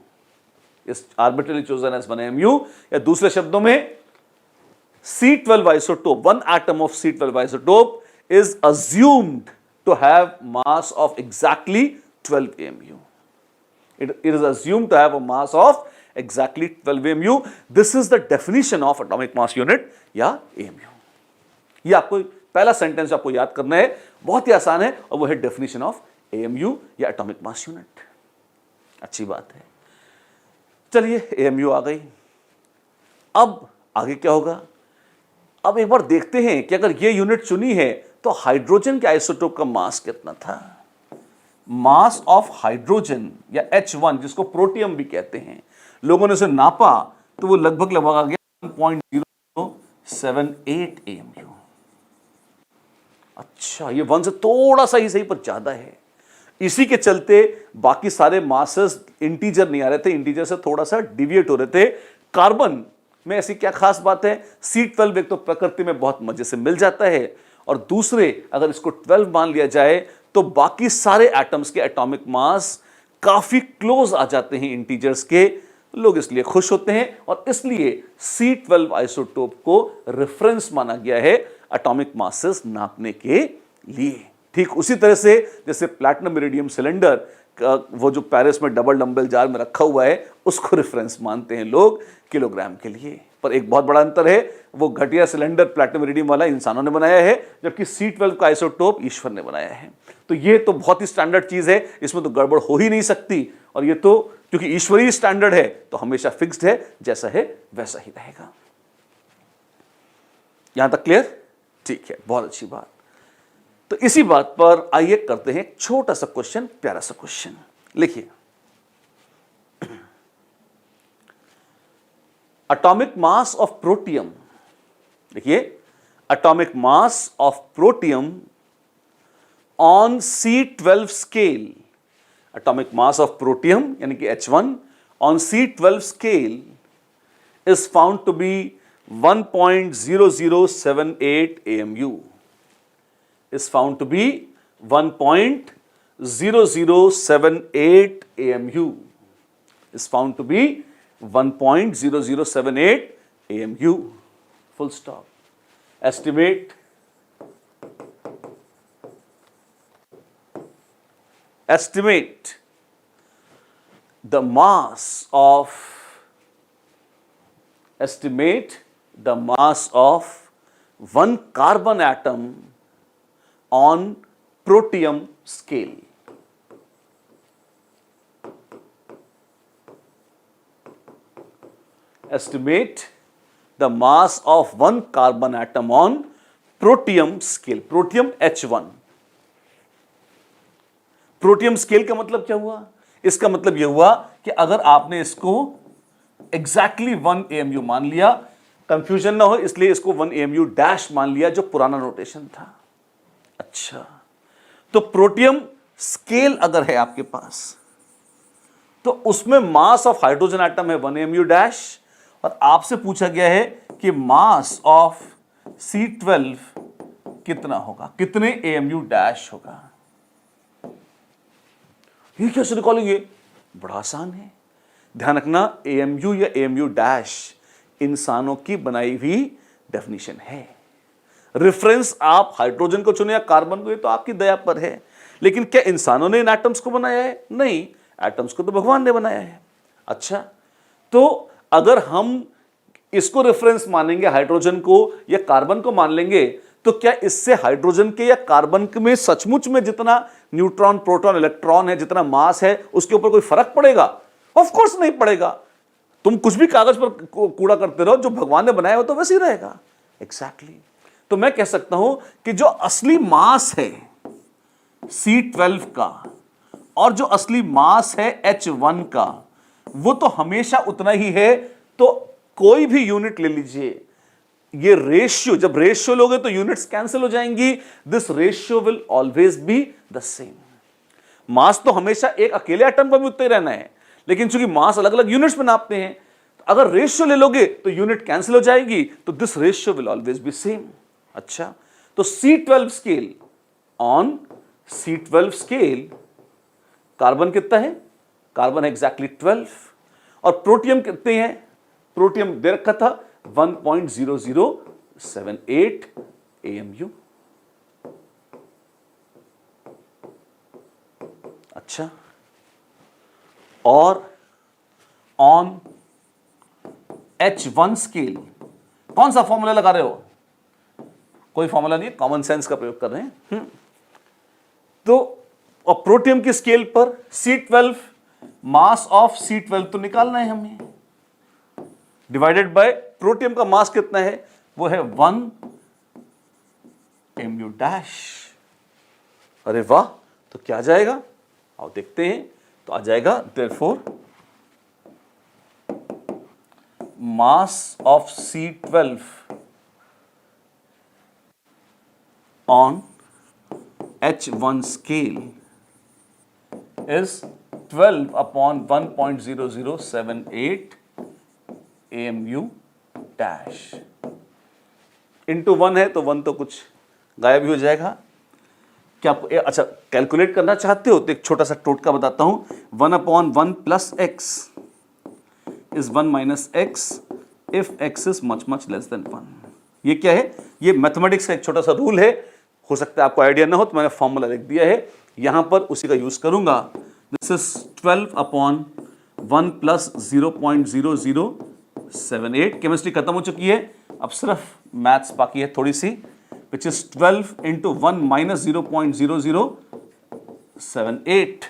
is arbitrarily chosen as 1 AMU, या दूसरे शब्दों में C12 isotope, one atom of C12 isotope is assumed to have mass of exactly 12 AMU. It is assumed to have a mass of exactly 12 AMU. This is the definition of atomic mass unit या AMU. ये आपको पहला sentence आपको याद करना है, बहुत ही आसान है, और वो है डेफिनेशन ऑफ AMU या एटॉमिक मास यूनिट। अच्छी बात है। चलिए AMU आ गई, अब आगे क्या होगा? अब एक बार देखते हैं कि अगर ये यूनिट चुनी है तो हाइड्रोजन के आइसोटोप का मास कितना था। मास ऑफ हाइड्रोजन या H1, जिसको प्रोटियम भी कहते हैं, लोगों ने उसे नापा तो वो लगभग आ गया 1.078 AMU। अच्छा, ये 1 से थोड़ा सा ही सही पर ज्यादा है। इसी के चलते बाकी सारे मासेस इंटीजर नहीं आ रहे थे, इंटीजर से थोड़ा सा डिविएट हो रहे थे। कार्बन में ऐसी क्या खास बात है? C12 एक तो प्रकृति में बहुत मजे से मिल जाता है, और दूसरे अगर इसको 12 मान लिया जाए तो बाकी सारे एटम्स के एटॉमिक मास काफी क्लोज आ जाते हैं इंटीजर्स के। लोग इसलिए खुश होते हैं और इसलिए C12 आइसोटोप को रेफरेंस माना गया है एटॉमिक मासेस नापने के लिए। ठीक उसी तरह से जैसे प्लैटिनम इरिडियम सिलेंडर, वो जो पेरिस में डबल डंबल जार में रखा हुआ है, उसको रेफरेंस मानते हैं लोग किलोग्राम के लिए। पर एक बहुत बड़ा अंतर है, वो घटिया सिलेंडर प्लैटिनम इरिडियम वाला इंसानों ने बनाया है, जबकि C12 का आइसोटोप ईश्वर ने बनाया है। तो ये तो बहुत ही स्टैंडर्ड चीज है, इसमें तो गड़बड़ हो ही नहीं सकती। और ये तो क्योंकि ईश्वरीय स्टैंडर्ड है तो हमेशा फिक्स्ड है, जैसा है वैसा ही रहेगा। यहां तक क्लियर? ठीक है, बहुत अच्छी बात। तो इसी बात पर आइए करते हैं एक छोटा सा क्वेश्चन, प्यारा सा क्वेश्चन। लिखिए, एटॉमिक मास ऑफ प्रोटियम, देखिए atomic mass of protium on C12 scale, atomic mass of protium यानी कि H1 on C12 scale is found to be 1.0078 AMU, is found to be 1.0078 AMU, is found to be 1.0078 AMU, full stop. Estimate the mass of one carbon atom on protium scale. Estimate the mass of one carbon atom on protium scale. Protium H1. Protium scale का मतलब क्या हुआ? इसका मतलब यह हुआ कि अगर आपने इसको एग्जैक्टली 1 AMU मान लिया, कंफ्यूजन ना हो इसलिए इसको 1 AMU डैश मान लिया, जो पुराना नोटेशन था। अच्छा, तो प्रोटियम स्केल अगर है आपके पास तो उसमें मास ऑफ हाइड्रोजन एटम है 1 AMU डैश, और आपसे पूछा गया है कि मास ऑफ C12 कितना होगा, कितने AMU डैश होगा। ये कैसे निकालेंगे? बड़ा आसान है, ध्यान रखना AMU या AMU डैश इंसानों की बनाई हुई डेफिनेशन है। रेफरेंस आप हाइड्रोजन को चुने या कार्बन को, ये तो आपकी दया पर है। लेकिन क्या इंसानों ने इन एटम्स को बनाया है? नहीं, एटम्स को तो भगवान ने बनाया है। अच्छा, तो अगर हम इसको रेफरेंस मानेंगे, हाइड्रोजन को या कार्बन को मान लेंगे, तो क्या इससे हाइड्रोजन के या कार्बन के में सचमुच में जितना न्यूट्रॉन, प्रोटॉन, इलेक्ट्रॉन है, जितना मास है, उसके ऊपर कोई फर्क पड़ेगा? ऑफ कोर्स नहीं पड़ेगा। तुम कुछ भी कागज पर कूड़ा करते रहो, जो भगवान ने बनाया हो तो वैसे ही रहेगा। एग्जैक्टली। तो मैं कह सकता हूं कि जो असली मास है C12 का और जो असली मास है H1 का, वो तो हमेशा उतना ही है। तो कोई भी यूनिट ले लीजिए, ये रेशियो, जब रेशियो लोगे तो यूनिट्स कैंसिल हो जाएंगी। This ratio will always be the same. Mass तो हमेशा एक अकेले एटम पर भी उतना ही रहना है, लेकिन चूंकि मास अलग अलग यूनिट्स में नापते हैं, तो अगर रेशियो ले लोगे तो यूनिट कैंसिल हो जाएगी, तो this ratio will always B same. अच्छा, तो C12 scale, on C12 scale carbon कितना है? कार्बन है एग्जैक्टली 12। और प्रोटियम कितने हैं? प्रोटियम दे रखा था 1.0078 AMU। अच्छा, और ऑन H1 स्केल कौन सा फॉर्मूला लगा रहे हो? कोई फॉर्मूला नहीं, कॉमन सेंस का प्रयोग कर रहे हैं। तो और प्रोटियम की स्केल पर C12, मास ऑफ C12 तो निकालना है हमें, डिवाइडेड बाय प्रोटियम का मास कितना है? वो है 1 MU डैश। अरे वाह, तो क्या आ जाएगा? आओ देखते हैं। तो आ जाएगा therefore mass of C12 on H1 scale is 12 upon 1.0078 AMU dash. Into 1 है तो 1 तो कुछ गायब ही हो जाएगा। क्या आप अच्छा कैलकुलेट करना चाहते हो तो एक छोटा सा टोटका बताता हूं। 1/1 plus x is 1 minus x if x is much much less than 1। ये क्या है? ये मैथमेटिक्स का एक छोटा सा रूल है। हो सकता है आपको आइडिया ना हो, तो मैंने फॉर्मूला लिख दिया है यहां पर, उसी का यूज करूंगा। This is 12/1 plus 0.0078। केमिस्ट्री खत्म हो चुकी है, अब सिर्फ मैथ्स बाकी है थोड़ी सी, which is 12 into 1 minus 0.0078।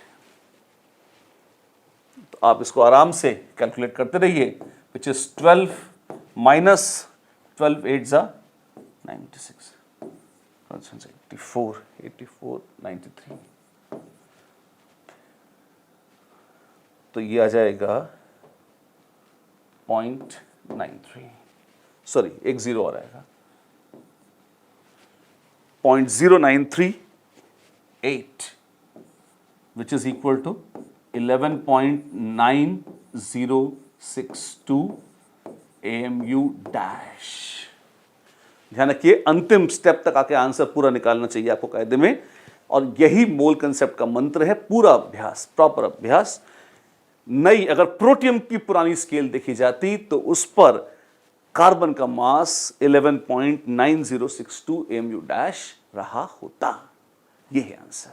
तो आप इसको आराम से कैलकुलेट करते रहिए, which is 12 minus 12 8 जा 96, 84, 93। तो ये आ जाएगा 0.93, सॉरी एक जीरो और आएगा, 0.0938, which is equal to 11.9062 AMU dash. ध्यान रखिए, अंतिम स्टेप तक आके आंसर पूरा निकालना चाहिए आपको कायदे में, और यही मोल कंसेप्ट का मंत्र है। पूरा अभ्यास, प्रॉपर अभ्यास। नई अगर प्रोटियम की पुरानी स्केल देखी जाती तो उस पर कार्बन का मास 11.9062 AMU डैश रहा होता। यह है आंसर।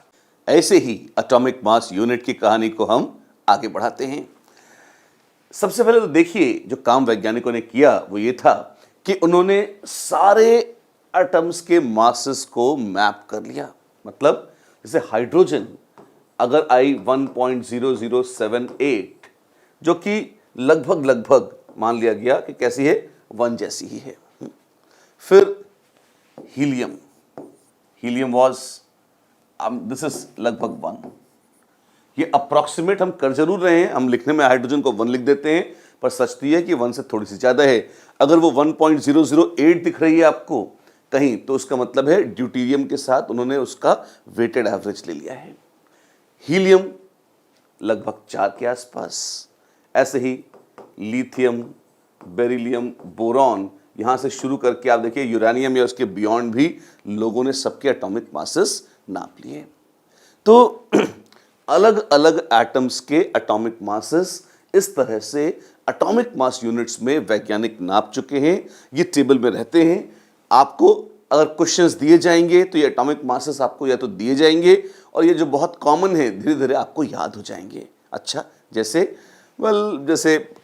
ऐसे ही एटॉमिक मास यूनिट की कहानी को हम आगे बढ़ाते हैं। सबसे पहले तो देखिए, जो काम वैज्ञानिकों ने किया वो ये था कि उन्होंने सारे एटम्स के मासेस को मैप कर लिया। मतलब जैसे हाइड्रोजन अगर आई 1.0078, जो कि लगभग मान लिया गया कि कैसी है, 1 जैसी ही है। फिर हीलियम वाज, दिस इज लगभग 1। ये अप्रॉक्सीमेट हम कर जरूर रहे हैं, हम लिखने में हाइड्रोजन को 1 लिख देते हैं, पर सच तो है कि 1 से थोड़ी सी ज्यादा है। अगर वो 1.008 दिख रही है आपको कहीं, तो उसका मतलब है ड्यूटेरियम के साथ उन्होंने उसका वेटेड एवरेज ले लिया है। हीलियम लगभग 4 के आसपास। ऐसे ही लिथियम, बेरिलियम, बोरॉन, यहां से शुरू करके आप देखिए यूरेनियम या उसके बियॉन्ड भी लोगों ने सबके एटॉमिक मासेस नाप लिए। तो अलग अलग एटम्स के एटॉमिक मासेस इस तरह से एटॉमिक मास यूनिट्स में वैज्ञानिक नाप चुके हैं। ये टेबल में रहते हैं। आपको अगर क्वेश्चंस दिए जाएंगे तो ये एटॉमिक मासेस आपको या तो दिए जाएंगे, और ये जो बहुत कॉमन है धीरे धीरे आपको याद हो जाएंगे। अच्छा, जैसे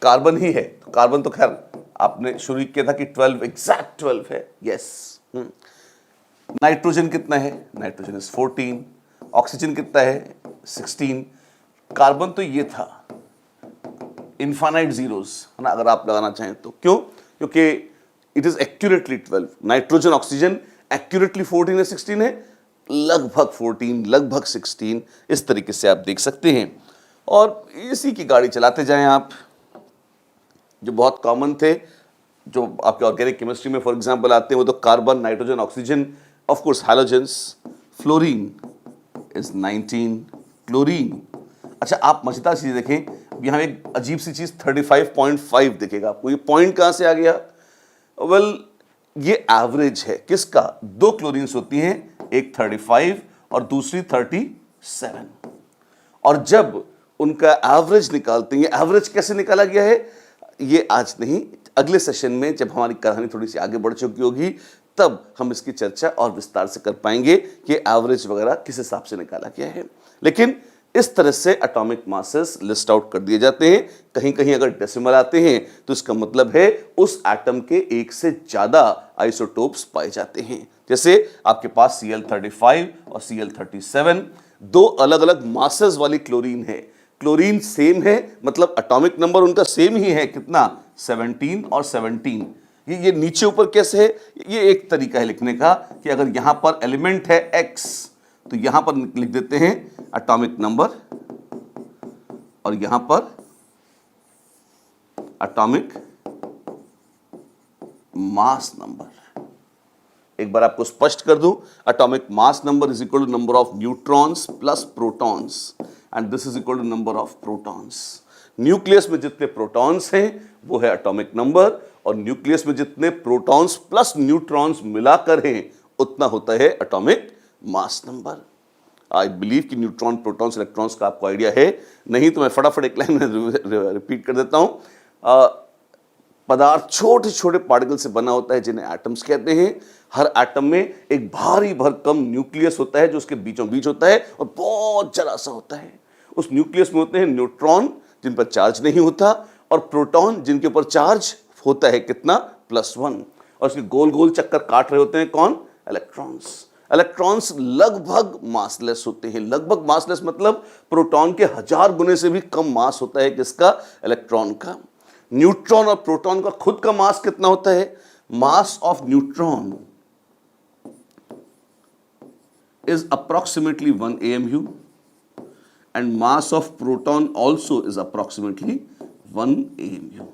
कार्बन ही है, तो कार्बन तो खैर आपने शुरू किया था कि 12 एग्जैक्ट 12 है। यस। नाइट्रोजन कितना है? Nitrogen is 14। ऑक्सीजन कितना है? 16। कार्बन तो ये था, इनफाइनाइट जीरोस, है ना, अगर आप लगाना चाहें तो। क्यों? क्योंकि it is accurately 12। Nitrogen oxygen accurately 14 है, 16 है, लगभग 14, लगभग 16, इस तरीके से आप देख सकते हैं। और इसी की गाड़ी चलाते जाएं आप, जो बहुत कॉमन थे, जो आपके ऑर्गेनिक केमिस्ट्री में फॉर एग्जांपल आते हैं, वो तो carbon, nitrogen, oxygen, of course halogens. Fluorine is 19, chlorine. अच्छा, आप मजेदार चीज देखें, यहां एक अजीब सी चीज 35.5 दिखेगा आपको। ये पॉइंट कहां से आ गया? वेल, ये एवरेज है किसका? दो क्लोरीन्स होती हैं, एक 35 और दूसरी 37। और जब उनका एवरेज निकालते हैं, एवरेज कैसे निकाला गया है ये आज नहीं, अगले सेशन में जब हमारी कहानी थोड़ी सी आगे बढ़ चुकी होगी तब हम इसकी चर्चा और विस्तार से कर पाएंगे कि एवरेज वगैरह किस हिसाब से निकाला गया है। लेकिन इस तरह से एटॉमिक मासेस लिस्ट आउट कर दिए जाते हैं। कहीं कहीं अगर डेसिमल आते हैं तो इसका मतलब है उस एटम के एक से ज्यादा आइसोटोप्स पाए जाते हैं। जैसे आपके पास Cl35 और Cl37, दो अलग अलग मासेस वाली क्लोरीन है। क्लोरीन सेम है, मतलब एटॉमिक नंबर उनका सेम ही है, कितना? 17 और 17। ये नीचे ऊपर कैसे है? ये एक तरीका है लिखने का कि अगर यहां पर एलिमेंट है X तो यहां पर लिख देते हैं एटॉमिक नंबर, और यहां पर एटॉमिक मास नंबर। एक बार आपको स्पष्ट कर दूं, atomic mass number is equal to number of neutrons plus protons, and this is equal to number of protons. Nucleus में जितने प्रोटॉन्स हैं वो है एटॉमिक नंबर, और न्यूक्लियस में जितने प्रोटॉन्स प्लस न्यूट्रॉन्स मिलाकर हैं उतना होता है atomic mass number. I believe कि न्यूट्रॉन, प्रोटॉन्स, इलेक्ट्रॉन्स का आपको आइडिया है, नहीं तो मैं फटाफट एक लाइन में रिपीट कर देता हूं। पदार्थ छोटे छोटे पार्टिकल से बना होता है जिन्हें एटम्स कहते हैं। हर एटम में एक भारी भरकम न्यूक्लियस होता है जो उसके बीचों बीच होता है और बहुत जरा सा होता है। उस न्यूक्लियस में होते हैं न्यूट्रॉन जिन पर चार्ज नहीं होता, और प्रोटॉन जिनके ऊपर चार्ज होता है कितना? +1, और उसके गोल गोल चक्कर काट रहे होते हैं कौन? इलेक्ट्रॉन्स। इलेक्ट्रॉन्स लगभग मासलेस होते हैं। लगभग मासलेस मतलब प्रोटॉन के 1000 गुने से भी कम मास होता है किसका? इलेक्ट्रॉन का। न्यूट्रॉन और प्रोटॉन का खुद का मास कितना होता है? Mass of neutron is approximately 1 AMU and mass of proton also is approximately 1 AMU.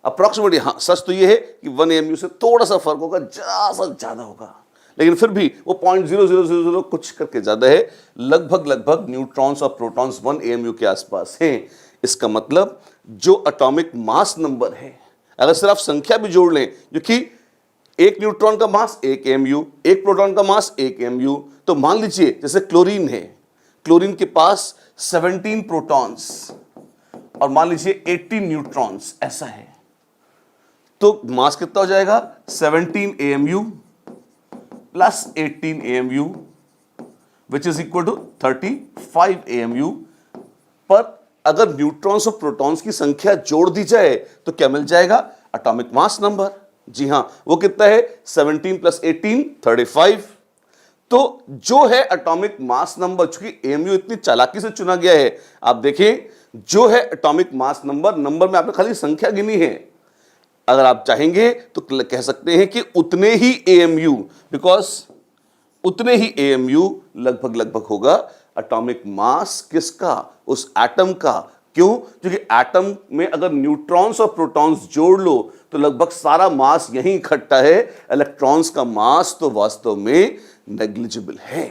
Approximately, हाँ, सच तो ये है कि 1 AMU से थोड़ा सा फर्क होगा, जरा सा ज्यादा होगा, लेकिन फिर भी वो 0.0000 कुछ करके ज्यादा है। लगभग न्यूट्रॉन्स और प्रोटॉन्स 1 AMU के आसपास हैं। इसका मतलब जो एटॉमिक मास नंबर है, अगर सिर्फ आप संख्या भी जोड़ लें, क्योंकि एक न्यूट्रॉन का मास 1 AMU, एक प्रोटॉन का मास 1 AMU, तो मान लीजिए जैसे क्लोरीन है, क्लोरीन के पास 17 प्रोटॉन्स और मान लीजिए 18 न्यूट्रॉन्स, ऐसा है, तो मास कितना हो जाएगा? 17 AMU plus 18 AMU which is equal to 35 AMU। पर अगर न्यूट्रॉन्स और प्रोटॉन्स की संख्या जोड़ दी जाए तो क्या मिल जाएगा? Atomic mass number. जी हां, वो कितना है? 17 प्लस 18, 35। तो जो है एटॉमिक मास नंबर, चूंकि एमयू इतनी चालाकी से चुना गया है, आप देखें जो है एटॉमिक मास नंबर, नंबर में आपने खाली संख्या गिनी है। अगर आप चाहेंगे तो कह सकते हैं कि उतने ही एएमयू, बिकॉज उतने ही एएमयू लगभग होगा एटॉमिक मास किसका? उस एटम का। क्यों? क्योंकि एटम में अगर न्यूट्रॉन्स और प्रोटॉन्स जोड़ लो तो लगभग सारा मास यहीं इकट्ठा है। इलेक्ट्रॉन्स का मास तो वास्तव में नेग्लिजिबल है।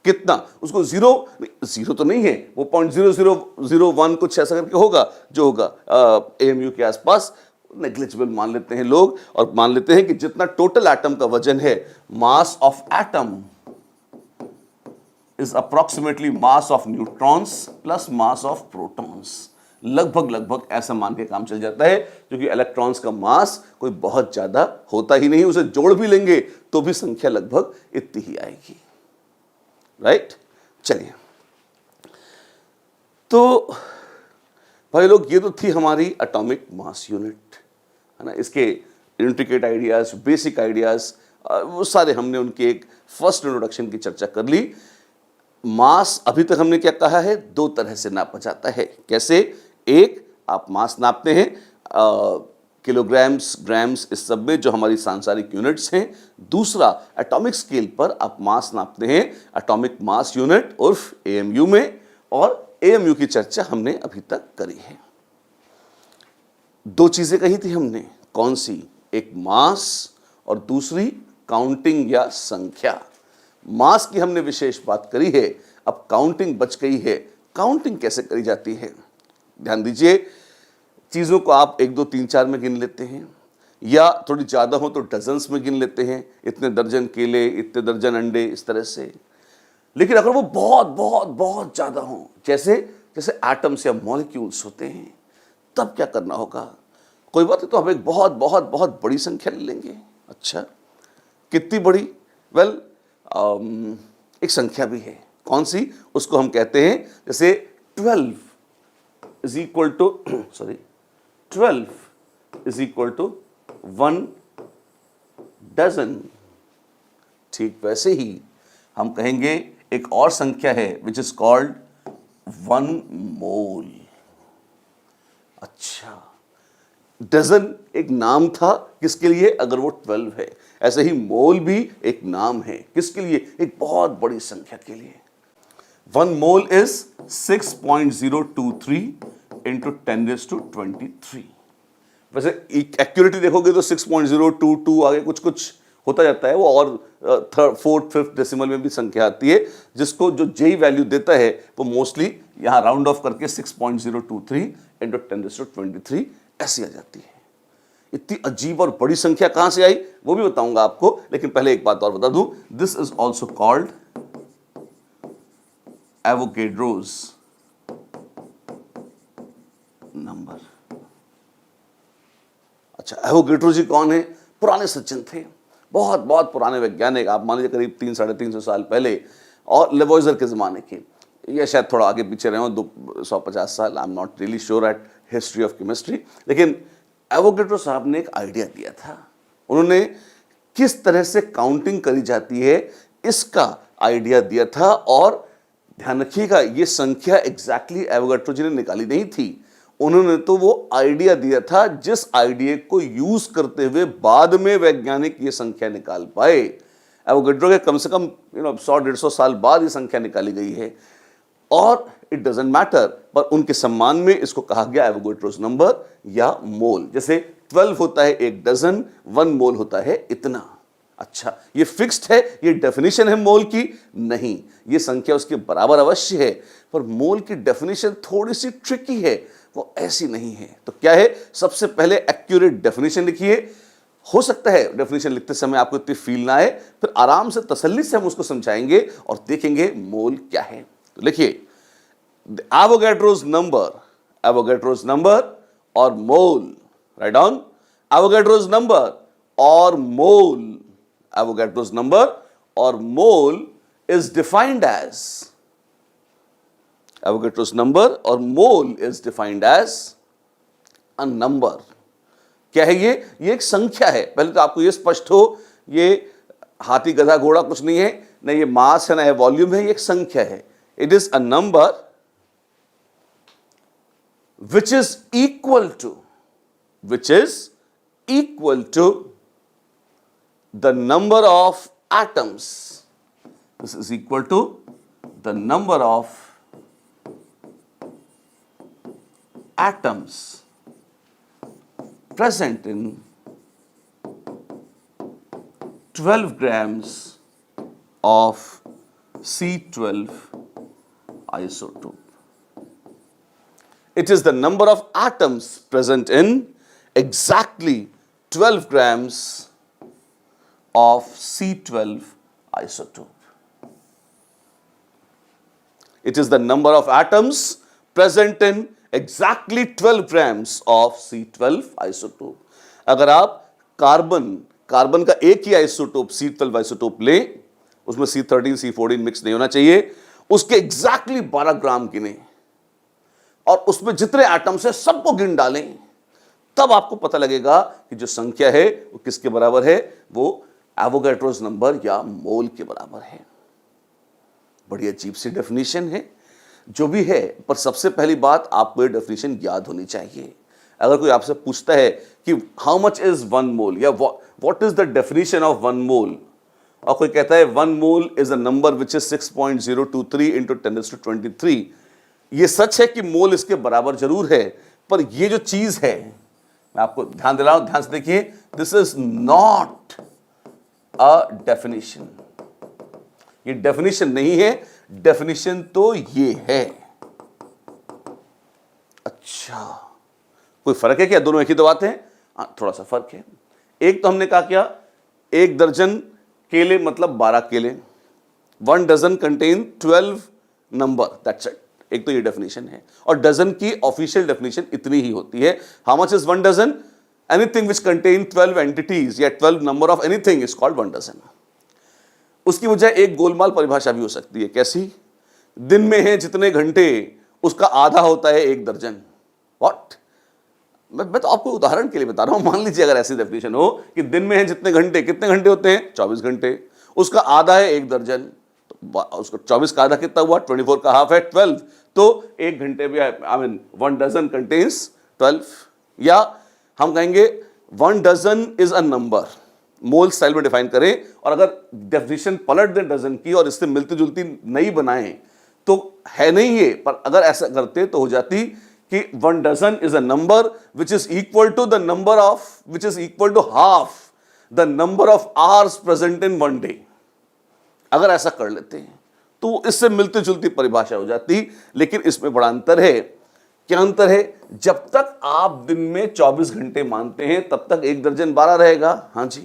कितना? उसको जीरो तो नहीं है, वो 0.0001 कुछ ऐसा करके होगा, जो होगा एएमयू के आसपास, नेग्लिजिबल मान लेते हैं लोग, और मान लेते हैं कि जितना टोटल एटम का वजन है, mass of atom is approximately mass of neutrons plus mass of protons। लगभग ऐसा मान के काम चल जाता है, क्योंकि इलेक्ट्रॉन्स का मास कोई बहुत ज्यादा होता ही नहीं, उसे जोड़ भी लेंगे तो भी संख्या लगभग इतनी ही आएगी। राइट? चलिए, तो भाई लोग, ये तो थी हमारी एटॉमिक मास यूनिट, है ना। इसके इंट्रिकेट आइडियाज, बेसिक आइडियाज वो सारे हमने उनके एक फर्स्ट इंट्रोडक्शन की चर्चा कर ली। मास अभी तक हमने क्या कहा है, दो तरह से नापा जाता है। कैसे? एक, आप मास नापते हैं किलोग्राम्स, ग्राम्स, इस सब में जो हमारी सांसारिक यूनिट्स हैं। दूसरा, एटॉमिक स्केल पर आप मास नापते हैं एटॉमिक मास यूनिट उर्फ एएमयू में, और एएमयू की चर्चा हमने अभी तक करी है। दो चीजें कही थी हमने, कौन सी? एक मास और दूसरी काउंटिंग या संख्या। मास की हमने विशेष बात करी है, अब काउंटिंग बच गई है। काउंटिंग कैसे करी जाती है? ध्यान दीजिए, चीज़ों को आप 1 2 3 4 में गिन लेते हैं, या थोड़ी ज़्यादा हो तो डजन्स में गिन लेते हैं, इतने दर्जन केले, इतने दर्जन अंडे, इस तरह से। लेकिन अगर वो बहुत बहुत बहुत ज़्यादा हो, जैसे जैसे एटम्स या मॉलिक्यूल्स होते हैं, तब क्या करना होगा? कोई बात नहीं, तो हम एक बहुत बहुत बहुत बड़ी संख्या ले लेंगे। अच्छा, कितनी बड़ी? वेल, एक संख्या भी है। कौन सी? उसको हम कहते हैं, जैसे 12 इज इक्वल टू 1 डजन। ठीक वैसे ही हम कहेंगे एक और संख्या है विच इज कॉल्ड 1 मोल। अच्छा, डजन एक नाम था, किसके लिए? अगर वो 12 है। ऐसे ही मोल भी एक नाम है, किसके लिए? एक बहुत बड़ी संख्या के लिए। 1 मोल इज 6.023 इंटू 10⁻23। वैसे एक्यूरेटली देखोगे तो 6.022 आगे कुछ कुछ होता जाता है वो, और 4th 5th डेसिमल में भी संख्या आती है, जिसको जो जेई वैल्यू देता है वो मोस्टली यहाँ राउंड ऑफ करके 6.023 इंटू 10⁻23 ऐसी आ जाती है। इतनी अजीब और बड़ी संख्या कहां से आई वो भी बताऊंगा आपको, लेकिन पहले एक बात और बता दूं, this is also called Avogadro's number. अच्छा, एवोगैड्रो जी कौन है? पुराने सज्जन थे, बहुत बहुत पुराने वैज्ञानिक, आप मान लीजिए करीब 300-350 साल पहले, और लेवोइजर के ज़माने के, या शायद थोड़ा आगे पीछे रहे हो, 250 साल, I am not really sure at history of chemistry. लेकिन एवोगैड्रो साहब ने एक आइडिया दिया था। उन्होंने किस तरह से काउंटिंग करी जाती है इसका आइडिया दिया था, और ध्यान रखिएगा, ये संख्या एग्जैक्टली एवोगैड्रो जी ने निकाली नहीं थी, उन्होंने तो वो आइडिया दिया था जिस आइडिया को यूज करते हुए बाद में वैज्ञानिक ये संख्या निकाल पाए। एवोगैड्रो के कम से कम 100-150 साल बाद ये संख्या निकाली गई है, और इट डजंट मैटर, पर उनके सम्मान में इसको कहा गया एवोगैड्रोस नंबर या मोल। जैसे 12 होता है 1 डजन, 1 मोल होता है इतना। अच्छा, ये फिक्स्ड है, ये डेफिनेशन है मोल की? नहीं, ये संख्या उसके बराबर अवश्य है, पर मोल की डेफिनेशन थोड़ी सी ट्रिकी है, वो ऐसी नहीं है। तो क्या है? सबसे पहले एक्यूरेट डेफिनेशन लिखिए। हो सकता है डेफिनेशन लिखते समय आपको इतनी फील ना आए, फिर आराम से तसल्ली से हम उसको समझाएंगे और देखेंगे मोल क्या है। तो लिखिए, एवोगैड्रोस नंबर और mole, write down, Avogadro's number और मोल। एवोगैड्रोस नंबर और mole is defined as, Avogadro's number और mole is defined as a number. क्या है ये? ये एक संख्या है। पहले तो आपको ये स्पष्ट हो, ये हाथी गधा घोड़ा कुछ नहीं है, ना ये मास है ना ये वॉल्यूम है, ये एक संख्या है। It is a number which is equal to the number of atoms. This is equal to the number of atoms present in 12 grams of C12 isotope. It is the number of atoms present in exactly 12 grams of C12 isotope. It is the number of atoms present in exactly 12 grams of C12 isotope. अगर आप carbon का एक ही isotope C12 isotope लें, उसमें C13 C14 mix नहीं होना चाहिए, उसके एग्जैक्टली 12 ग्राम गिने और उसमें जितने एटम्स हैं सबको गिन डालें, तब आपको पता लगेगा कि जो संख्या है वो किसके बराबर है, वो एवोगैड्रोस नंबर या मोल के बराबर है। बड़ी अजीब सी डेफिनेशन है, जो भी है, पर सबसे पहली बात आपको ये डेफिनेशन याद होनी चाहिए। अगर कोई आपसे पूछता है कि how much is one mole या what is the definition of one mole, और कोई कहता है one mole is a number which is 6.023 into 10⁻23, ये सच है कि मोल इसके बराबर जरूर है, पर ये जो चीज है, मैं आपको ध्यान दिला रहा हूं, ध्यान से देखिए, this is not a definition. ये डेफिनेशन नहीं है, डेफिनेशन तो ये है। अच्छा, कोई फर्क है क्या? दोनों एक ही तो बात है? थोड़ा सा फर्क है। एक तो हमने कहा क्या, 1 दर्जन केले मतलब 12 केले, 1 dozen contain 12 number, that's it. एक तो ये डेफिनेशन है, और डजन की ऑफिशियल डेफिनेशन इतनी ही होती है। How much is 1 dozen? Anything which contain 12 entities या 12 number of anything is called 1 dozen. उसकी वजह एक गोलमाल परिभाषा भी हो सकती है। कैसी? दिन में है जितने घंटे, उसका आधा होता है 1 दर्जन। व्हाट? मैं तो आपको उदाहरण के लिए बता रहा हूं। मान लीजिए अगर ऐसी डेफिनेशन हो कि दिन में है जितने घंटे, कितने घंटे होते हैं? 24 घंटे, उसका आधा है 1 दर्जन, तो उसको 24 का आधा कितना हुआ? 24 का हाफ है 12, तो 1 घंटे भी, आई मीन 1 डजन कंटेन्स 12। या हम कहेंगे 1 dozen is a number, mole style में डिफाइन करें, और अगर डेफिनेशन पलट दें डजन की और इससे मिलती जुलती नई बनाएं, तो है नहीं ये, पर अगर ऐसा करते तो हो जाती कि 1 dozen is a number which is equal to the number of, which is equal to half the number of hours present in 1 day. अगर ऐसा कर लेते हैं तो इससे मिलती जुलती परिभाषा हो जाती। लेकिन इसमें बड़ा अंतर है। क्या अंतर है? जब तक आप दिन में 24 घंटे मानते हैं, तब तक 1 दर्जन 12 रहेगा। हाँ जी,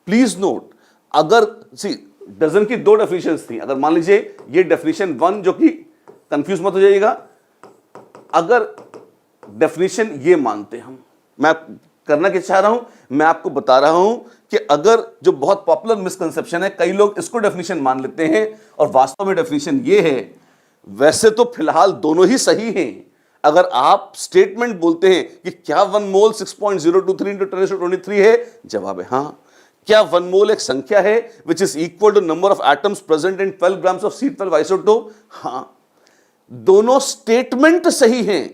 प्लीज नोट, अगर सी डजन की 2 डेफिनेशंस थी। अगर मान लीजिए ये डेफिनेशन 1, जो कि कंफ्यूज मत हो जाइएगा, अगर डेफिनेशन ये मानते हम, मैं करना क्या चाह रहा हूं, मैं आपको बता रहा हूं कि अगर जो बहुत पॉपुलर मिसकंसेप्शन है, कई लोग इसको डेफिनेशन मान लेते हैं और वास्तव में डेफिनेशन ये है। वैसे तो फिलहाल दोनों ही सही हैं। अगर आप स्टेटमेंट बोलते हैं कि क्या 1 मोल 6.023 इंटू 10⁻23 है, जवाब है हां। क्या 1 मोल एक संख्या है which is equal to number of atoms present in 12 grams of C12 isotope? हां, दोनों स्टेटमेंट सही हैं।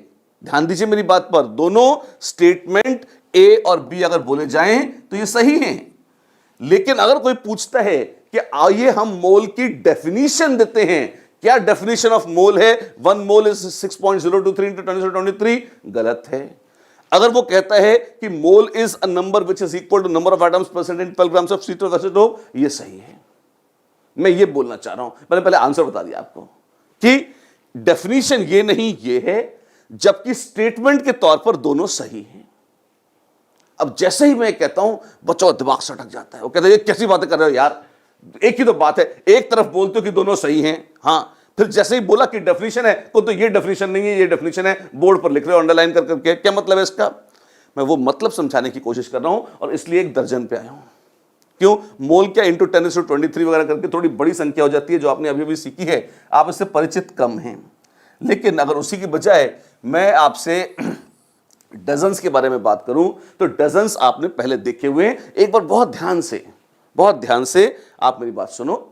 ध्यान दीजिए मेरी बात पर, दोनों स्टेटमेंट ए और बी अगर बोले जाएं तो ये सही हैं। लेकिन अगर कोई पूछता है कि आइए हम मोल की डेफिनेशन देते हैं, क्या डेफिनेशन ऑफ मोल है? 1 मोल इज 6.023 इंटू 10⁻23, गलत है। अगर वो कहता है कि mole is a number which is equal to number of atoms present in 12 grams of C12 isotope, ये सही है। मैं ये बोलना चाह रहा हूं, मैंने पहले आंसर बता दिया आपको कि डेफिनेशन ये नहीं ये है, जबकि स्टेटमेंट के तौर पर दोनों सही हैं। अब जैसे ही मैं कहता हूं, बच्चों दिमाग सटक जाता है। वो कहते हैं ये कैसी बातें कर रहे हो यार, एक ही तो बात है, एक तरफ बोलते हो कि दोनों सही हैं, हां, फिर जैसे ही बोला कि डेफिनेशन है, तो ये डेफिनेशन नहीं है, ये डेफिनेशन है, बोर्ड पर लिख रहे हो अंडरलाइन कर करके, क्या मतलब है इसका? मैं वो मतलब समझाने की कोशिश कर रहा हूं, और इसलिए 1 दर्जन पे आया हूं। क्यों? मोल क्या इंटू 10⁻23 वगैरह करके थोड़ी बड़ी संख्या हो जाती है, जो आपने अभी अभी सीखी है, आप इससे परिचित कम हैं। लेकिन अगर उसी की बजाय मैं आपसे डजन्स के बारे में बात करूं, तो डजन्स आपने पहले देखे हुए हैं। एक बार बहुत ध्यान से आप मेरी बात सुनो,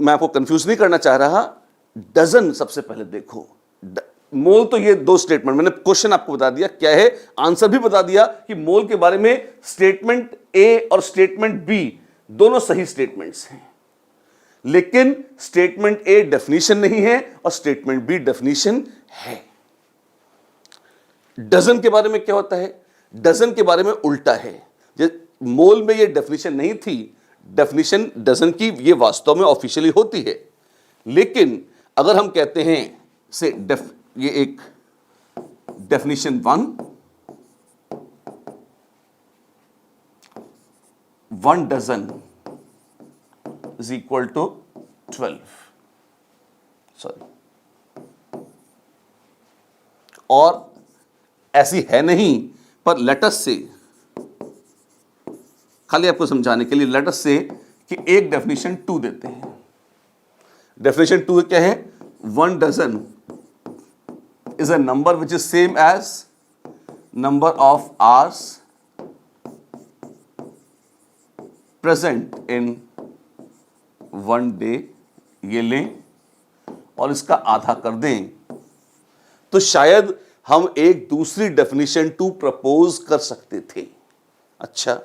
मैं आपको कंफ्यूज नहीं करना चाह रहा। डजन सबसे पहले देखो। मोल तो ये 2 स्टेटमेंट, मैंने क्वेश्चन आपको बता दिया क्या है, आंसर भी बता दिया कि मोल के बारे में स्टेटमेंट ए और स्टेटमेंट बी दोनों सही स्टेटमेंट्स हैं। लेकिन स्टेटमेंट ए डेफिनेशन नहीं है और स्टेटमेंट बी डेफिनेशन है। डजन के बारे में क्या होता है? डजन के बारे में उल्टा है। मोल में ये डेफिनेशन नहीं थी, डेफिनेशन डजन की ये वास्तव में ऑफिशियली होती है। लेकिन अगर हम कहते हैं से ये एक definition 1 dozen is equal to 12, sorry, और ऐसी है नहीं, पर लेटस से, खाली आपको समझाने के लिए लेटस से कि एक डेफिनेशन 2 देते हैं। डेफिनेशन 2 क्या है? 1 dozen is a number which is same as number of hours present in 1 day, ये लें और इसका आधा कर दें, तो शायद हम एक दूसरी डेफिनेशन 2 प्रपोज कर सकते थे। अच्छा,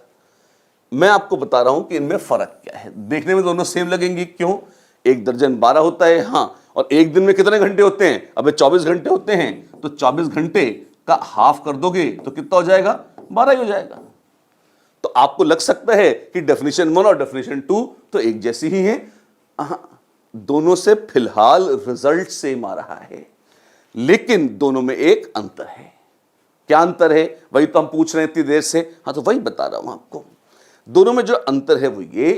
मैं आपको बता रहा हूं कि इनमें फर्क क्या है। देखने में दोनों सेम लगेंगी, क्यों? 1 दर्जन 12 होता है, हां, और एक दिन में कितने घंटे होते हैं? अबे 24 घंटे होते हैं, तो 24 घंटे का हाफ कर दोगे तो कितना हो जाएगा? 12 ही हो जाएगा। तो आपको लग सकता है कि डेफिनेशन 1 और डेफिनेशन 2 तो एक जैसी ही है। दोनों से फिलहाल रिजल्ट सेम आ रहा है, लेकिन दोनों में एक अंतर है। क्या अंतर है? वही तो हम पूछ रहे हैं इतनी देर से। हाँ, तो वही बता रहा हूं आपको। दोनों में जो अंतर है वो ये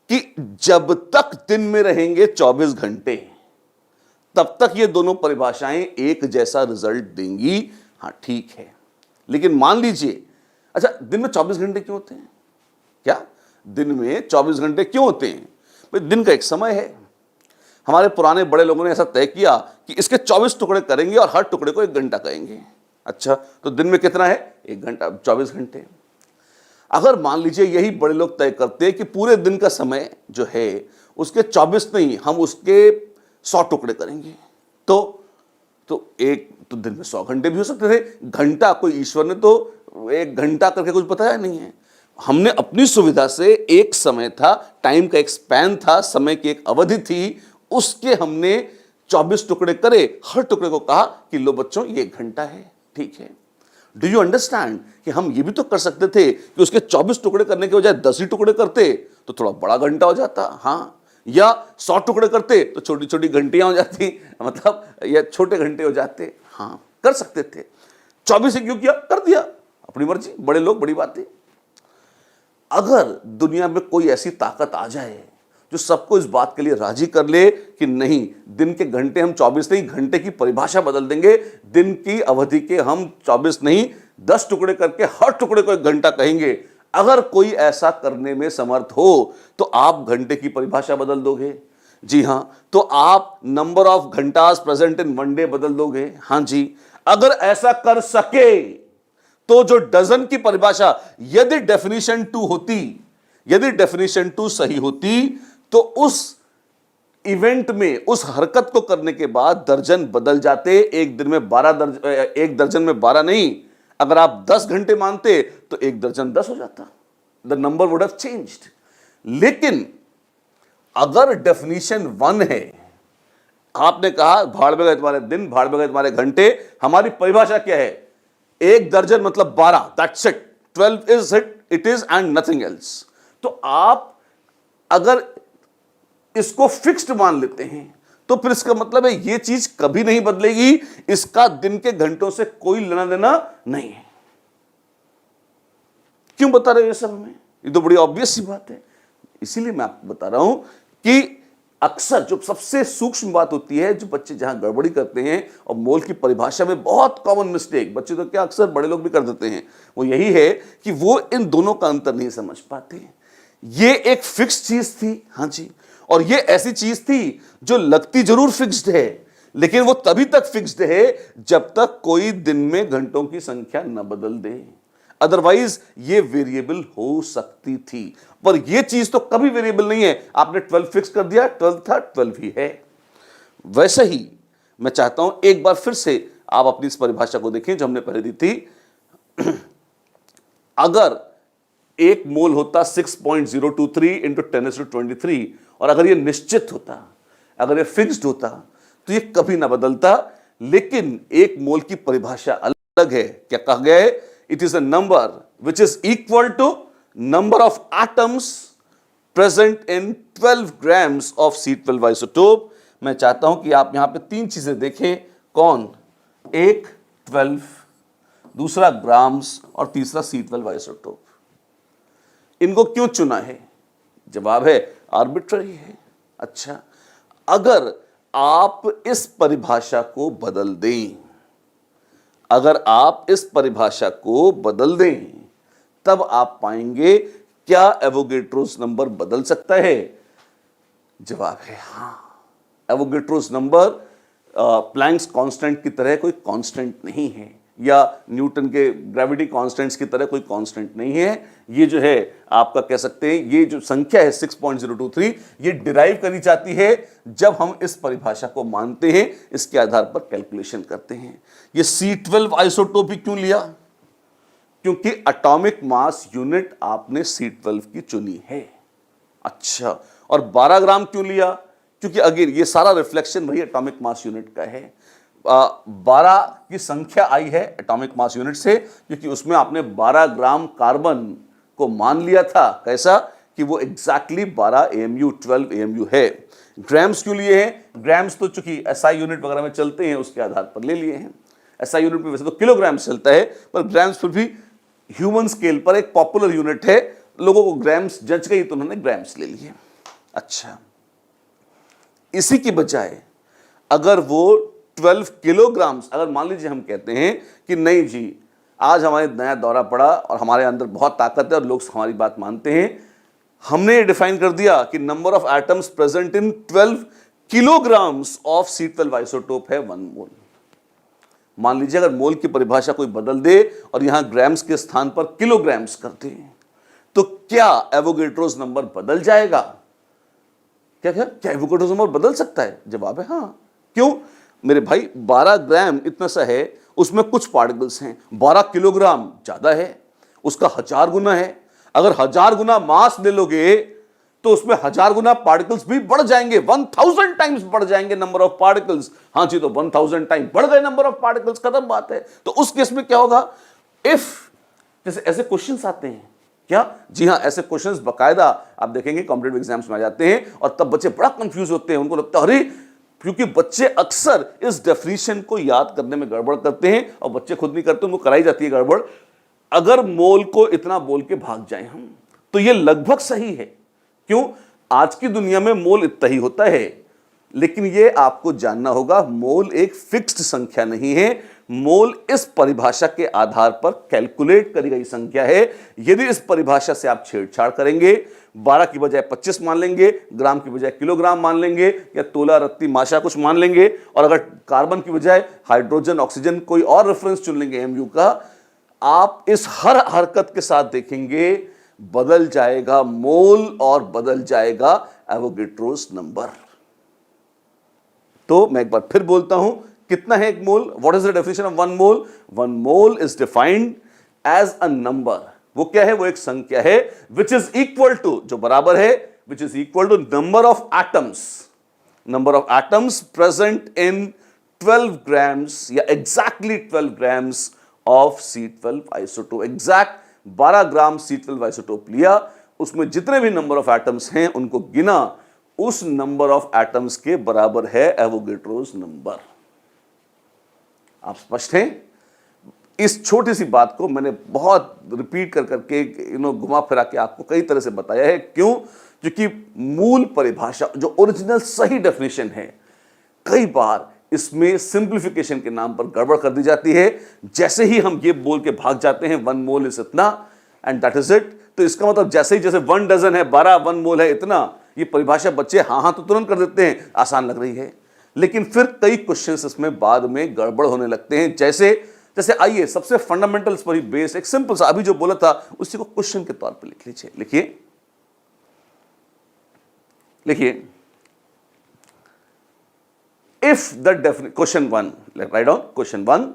कि जब तक दिन में रहेंगे 24 घंटे, तब तक ये दोनों परिभाषाएं एक जैसा रिजल्ट देंगी। हाँ, ठीक है, लेकिन मान लीजिए, अच्छा, दिन में 24 घंटे क्यों होते हैं? क्या दिन में 24 घंटे क्यों होते हैं? भाई, दिन का एक समय है। हमारे पुराने बड़े लोगों ने ऐसा तय किया कि इसके 24 टुकड़े करेंगे और हर टुकड़े को 1 घंटा कहेंगे। अच्छा, तो दिन में कितना है? 1 घंटा, 24 घंटे। अगर मान लीजिए यही बड़े लोग तय करते हैं कि पूरे दिन का समय जो है उसके 24 नहीं, हम उसके 100 टुकड़े करेंगे, तो एक तो दिन में 100 घंटे भी हो सकते थे। घंटा कोई ईश्वर ने तो 1 घंटा करके कुछ बताया नहीं है। हमने अपनी सुविधा से एक समय था, टाइम का एक स्पैन था, समय की एक अवधि थी, उसके हमने 24 टुकड़े करे, हर टुकड़े को कहा कि लो बच्चों, ये 1 घंटा है। ठीक है, डू यू अंडरस्टैंड कि हम ये भी तो कर सकते थे कि उसके 24 टुकड़े करने के बजाय 10 ही टुकड़े करते तो थोड़ा बड़ा घंटा हो जाता। हाँ, या 100 टुकड़े करते तो छोटी छोटी घंटियां हो जाती, मतलब या छोटे घंटे हो जाते। हाँ, कर सकते थे। 24 ही क्यों किया? कर दिया, अपनी मर्जी, बड़े लोग, बड़ी बातें। अगर दुनिया में कोई ऐसी ताकत आ जाए जो सबको इस बात के लिए राजी कर ले कि नहीं, दिन के घंटे हम 24 नहीं, घंटे की परिभाषा बदल देंगे, दिन की अवधि के हम 24 नहीं 10 टुकड़े करके हर टुकड़े को 1 घंटा कहेंगे, अगर कोई ऐसा करने में समर्थ हो तो आप घंटे की परिभाषा बदल दोगे। जी हां, तो आप नंबर ऑफ घंटास प्रेजेंट इन 1 डे बदल दोगे। हां जी, अगर ऐसा कर सके तो जो डजन की परिभाषा, यदि डेफिनेशन 2 होती, यदि डेफिनेशन 2 सही होती, तो उस इवेंट में, उस हरकत को करने के बाद दर्जन बदल जाते। एक दिन में 1 दर्जन में 12 नहीं, अगर आप 10 घंटे मानते तो 1 दर्जन 10 हो जाता। The number would have changed. लेकिन अगर डेफिनेशन 1 है, आपने कहा भाड़ में गए तुम्हारे दिन, भाड़ में गए तुम्हारे घंटे, हमारी परिभाषा क्या है? 1 दर्जन मतलब 12, that's it, 12 is it is and nothing else. तो आप अगर इसको फिक्स्ड मान लेते हैं तो फिर इसका मतलब है ये चीज कभी नहीं बदलेगी, इसका दिन के घंटों से कोई लेना देना नहीं है। क्यों बता रहे हो ये सब हमें? ये तो बड़ी ऑब्वियस सी बात है। इसीलिए मैं आपको बता रहा हूं कि अक्सर जो सबसे सूक्ष्म बात होती है, जो बच्चे जहां गड़बड़ी करते हैं और मोल की परिभाषा में बहुत कॉमन मिस्टेक, बच्चे तो क्या अक्सर बड़े लोग भी कर देते हैं, वो यही है कि वो इन दोनों का अंतर नहीं समझ पाते। ये एक फिक्स चीज थी, हाँ जी, और ये ऐसी चीज थी जो लगती जरूर फिक्स्ड है, लेकिन वो तभी तक फिक्स्ड है जब तक कोई दिन में घंटों की संख्या न बदल दे। अदरवाइज ये वेरिएबल हो सकती थी, पर ये चीज तो कभी वेरिएबल नहीं है। आपने 12 फिक्स कर दिया, 12 था, 12 ही है। वैसे ही मैं चाहता हूं एक बार फिर से आप अपनी इस परिभाषा को देखें जो हमने पहले दी थी। अगर 1 मोल होता 6.023 इंटू 10⁻23, और अगर ये निश्चित होता, अगर ये फिक्स्ड होता, तो ये कभी ना बदलता। लेकिन 1 मोल की परिभाषा अलग है। क्या कहा गया है? It is a number which is equal to number of atoms present in 12 grams of C12 isotope. मैं चाहता हूं कि आप यहां पे 3 चीजें देखें। कौन? एक 12, दूसरा ग्राम्स और तीसरा C12 आइसोटोप। इनको क्यों चुना है? जवाब है आर्बिट्ररी है। अच्छा, अगर आप इस परिभाषा को बदल दें, अगर आप इस परिभाषा को बदल दें, तब आप पाएंगे क्या एवोगेड्रोस नंबर बदल सकता है? जवाब है हां। एवोगेड्रोस नंबर प्लैंक्स कांस्टेंट की तरह कोई कांस्टेंट नहीं है। या न्यूटन के ग्रेविटी कांस्टेंट्स की तरह कोई कांस्टेंट नहीं है। ये जो है आपका कह सकते हैं, ये जो संख्या है 6.023, ये डिराइव करी जाती है जब हम इस परिभाषा को मानते हैं, इसके आधार पर कैलकुलेशन करते हैं। ये C12 आइसोटोप ही क्यों लिया? क्योंकि एटॉमिक मास यूनिट आपने C12 की चुनी है। अच्छा, और 12 ग्राम क्यों लिया? क्योंकि अगेन ये सारा रिफ्लेक्शन वही एटॉमिक मास यूनिट का है। 12 की संख्या आई है एटॉमिक मास यूनिट से, क्योंकि उसमें आपने 12 ग्राम कार्बन को मान लिया था। कैसा कि वो एग्जैक्टली 12 AMU 12 AMU है। ग्राम्स क्यों लिए हैं? ग्राम्स तो चूंकि SI यूनिट वगैरह में चलते हैं, उसके आधार पर ले लिए हैं। SI यूनिट में वैसे तो किलोग्राम्स चलता है, पर ग्राम्स फिर भी ह्यूमन स्केल पर एक पॉपुलर यूनिट है, लोगों को ग्राम्स जज गई तो उन्होंने ग्राम्स ले लिए। अच्छा, इसी की बजाय अगर वो 12 किलोग्राम्स, अगर मान लीजिए हम कहते हैं कि नहीं जी, आज हमारे नया दौरा पड़ा और हमारे अंदर बहुत ताकत है और लोग हमारी बात मानते हैं, हमने ये डिफाइन कर दिया कि number of atoms present in 12 kilograms of C12 isotope है 1 मोल। मान लीजिए अगर मोल की परिभाषा कोई बदल दे और यहां ग्राम्स के स्थान पर किलोग्राम्स कर दे, तो क्या एवोगैड्रोस नंबर बदल जाएगा? क्या एवोगैड्रोस नंबर बदल सकता है? जवाब है हाँ। क्यों मेरे भाई? 12 ग्राम इतना सा है, उसमें कुछ पार्टिकल्स हैं। 12 किलोग्राम ज्यादा है, उसका 1000 गुना है। अगर 1000 गुना मास ले लोगे तो उसमें 1000 गुना पार्टिकल्स भी बढ़ जाएंगे, 1000 टाइम्स बढ़ जाएंगे नंबर ऑफ पार्टिकल्स। हाँ जी, तो 1000 टाइम बढ़ गए नंबर ऑफ पार्टिकल्स, खत्म बात है। तो उस केस में क्या होगा? इफ जैसे ऐसे क्वेश्चंस आते हैं क्या? जी हाँ, ऐसे क्वेश्चंस बकायदा आप देखेंगे कॉम्पिटिटिव एग्जाम्स में आ जाते हैं, और तब बच्चे बड़ा कंफ्यूज होते हैं। उनको लगता है अरे, क्योंकि बच्चे अक्सर इस डेफिनेशन को याद करने में गड़बड़ करते हैं, और बच्चे खुद नहीं करते, उनको कराई जाती है गड़बड़। अगर मोल को इतना बोल के भाग जाए हम, तो ये लगभग सही है। क्यों? आज की दुनिया में मोल इतना ही होता है, लेकिन ये आपको जानना होगा, मोल एक फिक्स्ड संख्या नहीं है। मोल इस परिभाषा के आधार पर कैलकुलेट करी गई संख्या है। यदि इस परिभाषा से आप छेड़छाड़ करेंगे, 12 की बजाय 25 मान लेंगे, ग्राम की बजाय किलोग्राम मान लेंगे, या तोला रत्ती माशा कुछ मान लेंगे, और अगर कार्बन की बजाय हाइड्रोजन ऑक्सीजन कोई और रेफरेंस चुन लेंगे AMU का, आप इस हर हरकत के साथ देखेंगे बदल जाएगा मोल और बदल जाएगा एवोगैड्रोस नंबर। तो मैं एक बार फिर बोलता हूं, कितना है एक मोल? What is the definition of 1 mole? 1 mole is defined as a number. वो क्या है? वो एक संख्या है विच इज इक्वल टू, जो बराबर है, which is equal to number of atoms present in 12 grams या exactly 12 grams of C12 isotope. Exact 12 gram C12 isotope लिया, उसमें जितने भी नंबर ऑफ एटम्स हैं उनको गिना, उस नंबर ऑफ एटम्स के बराबर है एवोगैड्रोस नंबर। आप स्पष्ट हैं? इस छोटी सी बात को मैंने बहुत रिपीट कर करके घुमा फिरा के आपको कई तरह से बताया है। क्यों? क्योंकि मूल परिभाषा जो ओरिजिनल सही डेफिनेशन है, कई बार इसमें सिंप्लीफिकेशन के नाम पर गड़बड़ कर दी जाती है। जैसे ही हम ये बोल के भाग जाते हैं 1 मोल इज इतना एंड दैट इज इट, तो इसका मतलब जैसे 1 डजन है 12, 1 मोल है इतना, ये परिभाषा बच्चे हाँ तो तुरंत कर देते हैं, आसान लग रही है। लेकिन फिर कई क्वेश्चंस इसमें बाद में गड़बड़ होने लगते हैं। जैसे आइए सबसे फंडामेंटल्स पर ही बेस एक सिंपल सा अभी जो बोला था उसी को क्वेश्चन के तौर पर लिख लीजिए। लिखिए if the question 1, write down question 1,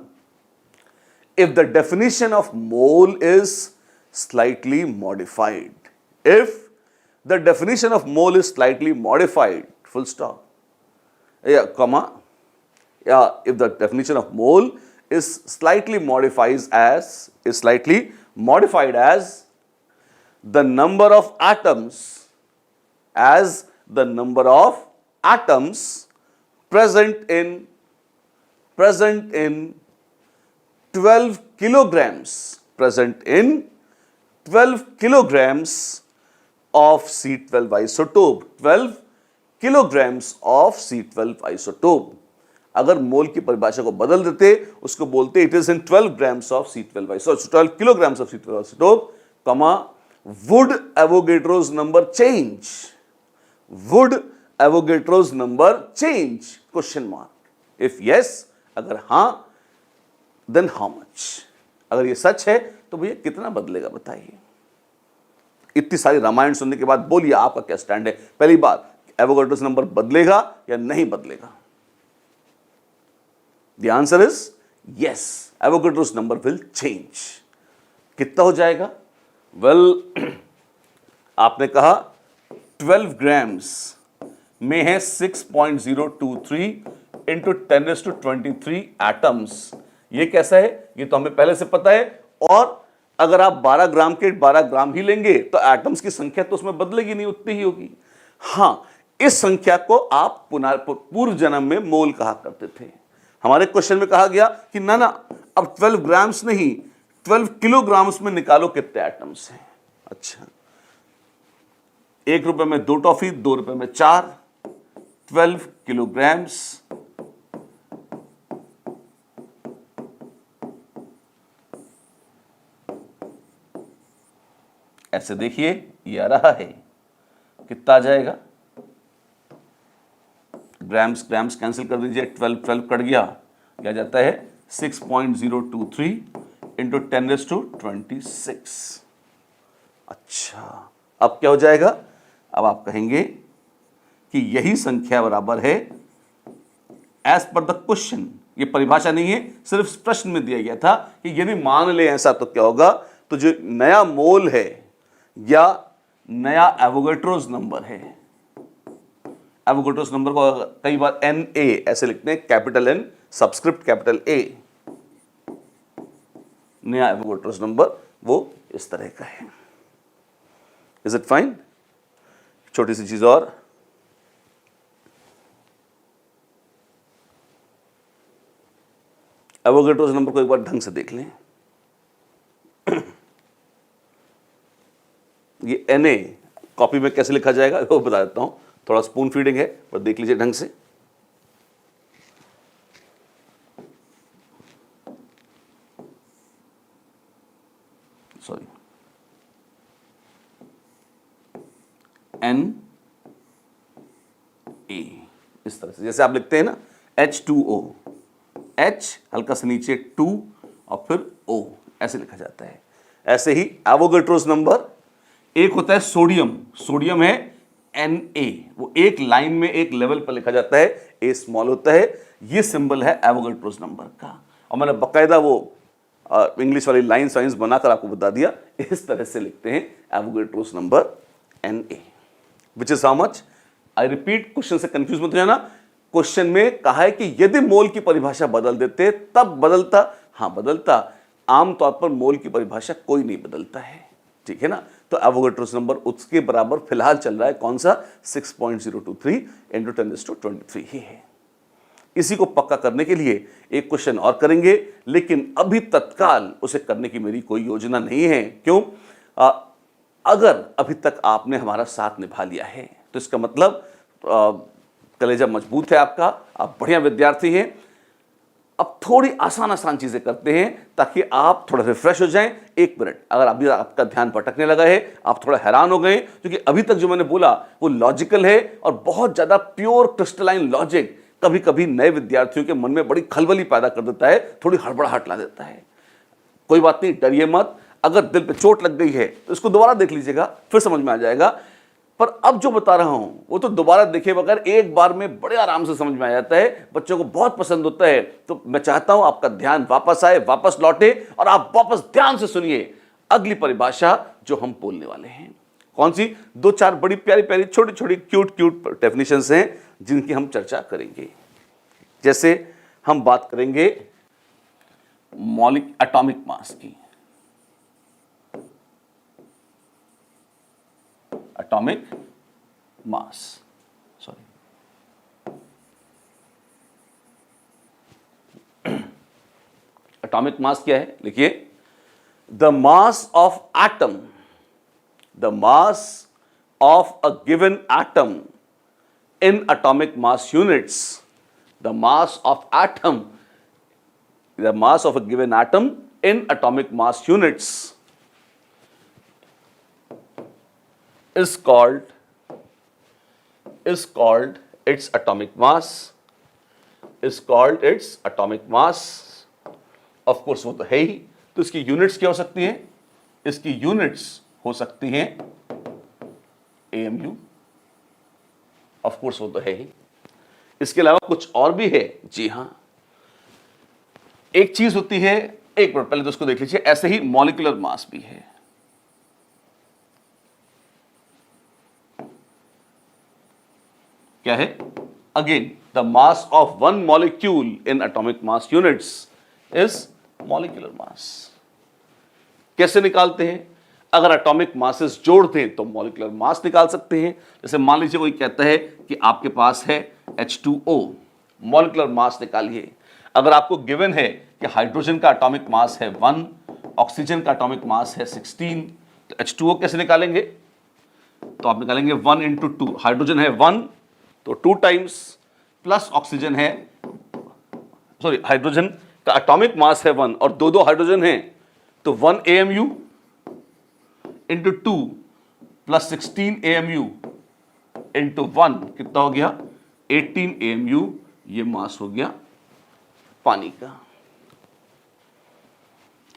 if the definition of mole is slightly modified, if the definition of mole is slightly modified, full stop, comma, if the definition of mole is slightly modified as the number of atoms present in 12 kilograms of C12 isotope, 12 kilograms of C12 isotope। अगर मोल की परिभाषा को बदल देते, उसको बोलते it is in 12 grams of C12 isotope, 12 kilograms of C12 isotope, comma, would Avogadro's number change? Would Avogadro's number change? Question mark. If yes, अगर हाँ, देन हाउ मच। अगर ये सच है तो भैया कितना बदलेगा बताइए। इतनी सारी रामायण सुनने के बाद बोलिए आपका क्या स्टैंड है। पहली बात, एवोगाड्रोस नंबर बदलेगा या नहीं बदलेगा? The answer is yes, Avogadro's number will change. कितना हो जाएगा? वेल आपने कहा 12 ग्राम्स में है 6.023 इंटू 10⁻23 एटम्स। ये कैसा है? ये तो हमें पहले से पता है। और अगर आप 12 ग्राम के 12 ग्राम ही लेंगे तो एटम्स की संख्या तो उसमें बदलेगी नहीं, उतनी ही होगी। हां, इस संख्या को आप पूर्व जन्म में मोल कहा करते थे। हमारे क्वेश्चन में कहा गया कि ना ना, अब 12 ग्राम्स नहीं, 12 किलोग्राम्स में निकालो कितने एटम्स हैं। अच्छा, 1 रुपए में 2 टॉफी, 2 रुपए में 4, 12 किलोग्राम्स ऐसे देखिए, ये आ रहा है, कितना आ जाएगा? ग्राम्स ग्राम्स कैंसिल कर दीजिए, 12 12 कट गया, क्या जाता है 6.023 इंटू 10⁻26। अच्छा, अब क्या हो जाएगा? अब आप कहेंगे कि यही संख्या बराबर है एज पर द क्वेश्चन। ये परिभाषा नहीं है, सिर्फ प्रश्न में दिया गया था कि यदि मान ले ऐसा तो क्या होगा। तो जो नया मोल है या नया एवोगाड्रोस नंबर है, एवोगाड्रोस नंबर को कई बार Na ऐसे लिखते हैं, capital N subscript capital A। नया एवोगाड्रोस नंबर वो इस तरह का है। Is it fine? छोटी सी चीज और, एवोगाड्रोस नंबर को एक बार ढंग से देख लें। ये Na कॉपी में कैसे लिखा जाएगा वो बता देता हूं, थोड़ा स्पून फीडिंग है पर देख लीजिए ढंग से। सॉरी, Na, इस तरह से जैसे आप लिखते हैं ना H2O, H हल्का सा नीचे 2 और फिर O, ऐसे लिखा जाता है। ऐसे ही एवोगाड्रोस नंबर, एक होता है सोडियम, सोडियम है Na, वो एक लाइन में एक लेवल पर लिखा जाता है, A स्मॉल होता है। ये सिंबल है एवोगाड्रोस नंबर का, और मैंने बकायदा वो इंग्लिश वाली लाइन साइंस बनाकर आपको बता दिया। इस तरह से लिखते हैं Avogadro's number Na, which is how much. I repeat, question से कंफ्यूज मत हो जाना। क्वेश्चन में कहा है कि यदि मोल की परिभाषा बदल देते तब बदलता। हाँ बदलता, आमतौर पर मोल की परिभाषा कोई नहीं बदलता है, ठीक है ना। तो एवोगाड्रोस नंबर उसके बराबर फिलहाल चल रहा है, कौन सा? 6.023 इंटू 10⁻23 ही है। इसी को पक्का करने के लिए एक क्वेश्चन और करेंगे, लेकिन अभी तत्काल उसे करने की मेरी कोई योजना नहीं है। क्यों? अगर अभी तक आपने हमारा साथ निभा लिया है तो इसका मतलब कलेजा मजबूत है आपका, आप बढ़िया विद्यार्थी हैं। अब थोड़ी आसान आसान चीजें करते हैं ताकि आप थोड़ा रिफ्रेश हो जाएं। 1 मिनट, अगर अभी आपका ध्यान भटकने लगा है, आप थोड़ा हैरान हो गए, क्योंकि अभी तक जो मैंने बोला वो लॉजिकल है और बहुत ज्यादा प्योर क्रिस्टलाइन लॉजिक कभी कभी नए विद्यार्थियों के मन में बड़ी खलबली पैदा कर देता है, थोड़ी हड़बड़ाहट ला देता है। कोई बात नहीं, डरिए मत। अगर दिल पे चोट लग गई है तो इसको दोबारा देख लीजिएगा, फिर समझ में आ जाएगा। पर अब जो बता रहा हूं वो तो दोबारा देखे बगैर एक बार में बड़े आराम से समझ में आ जाता है, बच्चों को बहुत पसंद होता है। तो मैं चाहता हूं आपका ध्यान वापस आए, वापस लौटे और आप वापस ध्यान से सुनिए अगली परिभाषा जो हम बोलने वाले हैं। कौन सी? 2-4 बड़ी प्यारी प्यारी छोटी छोटी क्यूट क्यूट डेफिनेशंस हैं जिनकी हम चर्चा करेंगे। जैसे हम बात करेंगे एटॉमिक मास की, atomic mass, sorry, atomic mass क्या है? लिखिए, the mass of atom, the mass of a given atom in atomic mass units, the mass of atom, the mass of a given atom in atomic mass units is called its atomic mass, of course वो तो है ही। तो इसकी units क्या हो सकती है? इसकी यूनिट्स हो सकती हैं AMU, ऑफ कोर्स वो तो है ही। इसके अलावा कुछ और भी है? जी हां, एक चीज होती है, एक मिनट पहले तो उसको देख लीजिए, ऐसे ही मॉलिक्यूलर मास भी है। क्या है? Again the mass of one molecule in atomic mass units is molecular mass. कैसे निकालते हैं? अगर एटॉमिक मासेस जोड़ दें तो मॉलिक्यूलर मास निकाल सकते हैं। जैसे मान लीजिए कोई कहता है कि आपके पास है H2O, मॉलिक्यूलर मास निकालिए। अगर आपको गिवन है कि हाइड्रोजन का एटॉमिक मास है 1, ऑक्सीजन का एटॉमिक मास है 16, तो H2O कैसे निकालेंगे? तो आप निकालेंगे 1 इंटू 2। हाइड्रोजन है 1 तो 2 टाइम्स, प्लस ऑक्सीजन है, सॉरी हाइड्रोजन का एटॉमिक मास है 1 और दो हाइड्रोजन है तो 1 AMU into 2 plus 16 AMU into 1 कितना हो गया? 18 AMU। ये मास हो गया पानी का।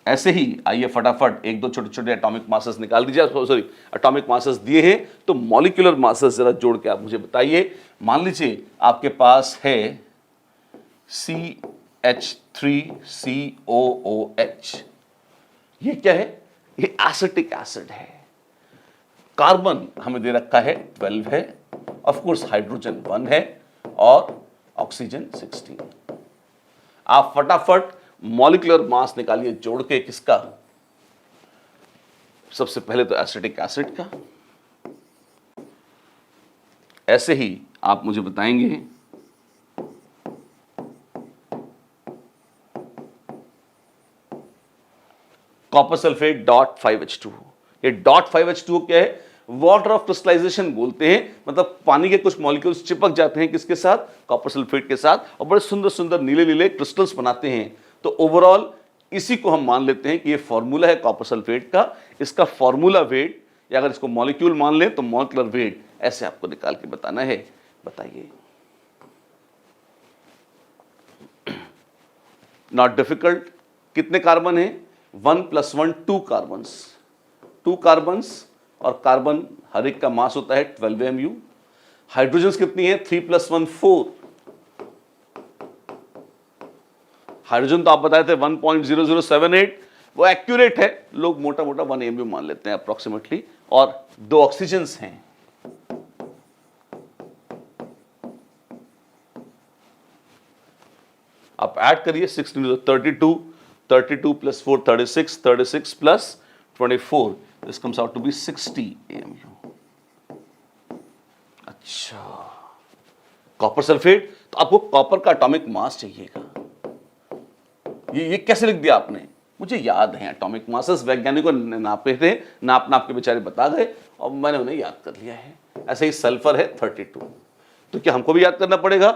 ऐसे ही आइए फटाफट एक दो छोटे छोटे एटॉमिक मासेस निकाल दीजिए। सॉरी, एटॉमिक मासेस दिए हैं तो मॉलिक्यूलर मासेस जरा जोड़ के आप मुझे बताइए। मान लीजिए आपके पास है CH3COOH। ये क्या है? ये एसिटिक एसिड है। कार्बन हमें दे रखा है 12 है, ऑफ कोर्स हाइड्रोजन 1 है और ऑक्सीजन 16। आप फटाफट मॉलिक्यूलर मास निकालिए जोड़ के। किसका? सबसे पहले तो एसिटिक एसिड का। ऐसे ही आप मुझे बताएंगे कॉपर सल्फेट .5H2। ये .5H2 क्या है? वाटर ऑफ क्रिस्टलाइजेशन बोलते हैं, मतलब पानी के कुछ मॉलिक्यूल्स चिपक जाते हैं किसके साथ? कॉपर सल्फेट के साथ, और बड़े सुंदर सुंदर नीले नीले क्रिस्टल्स बनाते हैं। तो ओवरऑल इसी को हम मान लेते हैं कि ये फॉर्मूला है कॉपर सल्फेट का। इसका फॉर्मूला वेट, या अगर इसको मॉलिक्यूल मान लें तो मॉलिक्यूलर वेट ऐसे आपको निकाल के बताना है। बताइए। Not difficult. कितने कार्बन है? 1 + 1 2 कार्बन्स। 2 कार्बन्स और कार्बन हर एक का मास होता है 12 MU। हाइड्रोजन कितनी है? 3 + 1 4। हाइड्रोजन तो आप बताए थे 1.0078, वो एक्यूरेट है, लोग मोटा मोटा 1 MU मान लेते हैं अप्रोक्सीमेटली। और 2 ऑक्सीजन्स हैं। आप ऐड करिए 6 × 32, 32 + 4 36, 36 + 24, this comes out to be 60 AMU। अच्छा, कॉपर सल्फेट, तो आपको कॉपर का एटॉमिक मास चाहिएगा। ये कैसे लिख दिया आपने? मुझे याद है एटॉमिक मासेस वैज्ञानिकों ने नापे थे, नाप के बेचारे बता गए और मैंने उन्हें याद कर लिया है। ऐसे ही सल्फर है 32। तो क्या हमको भी याद करना पड़ेगा?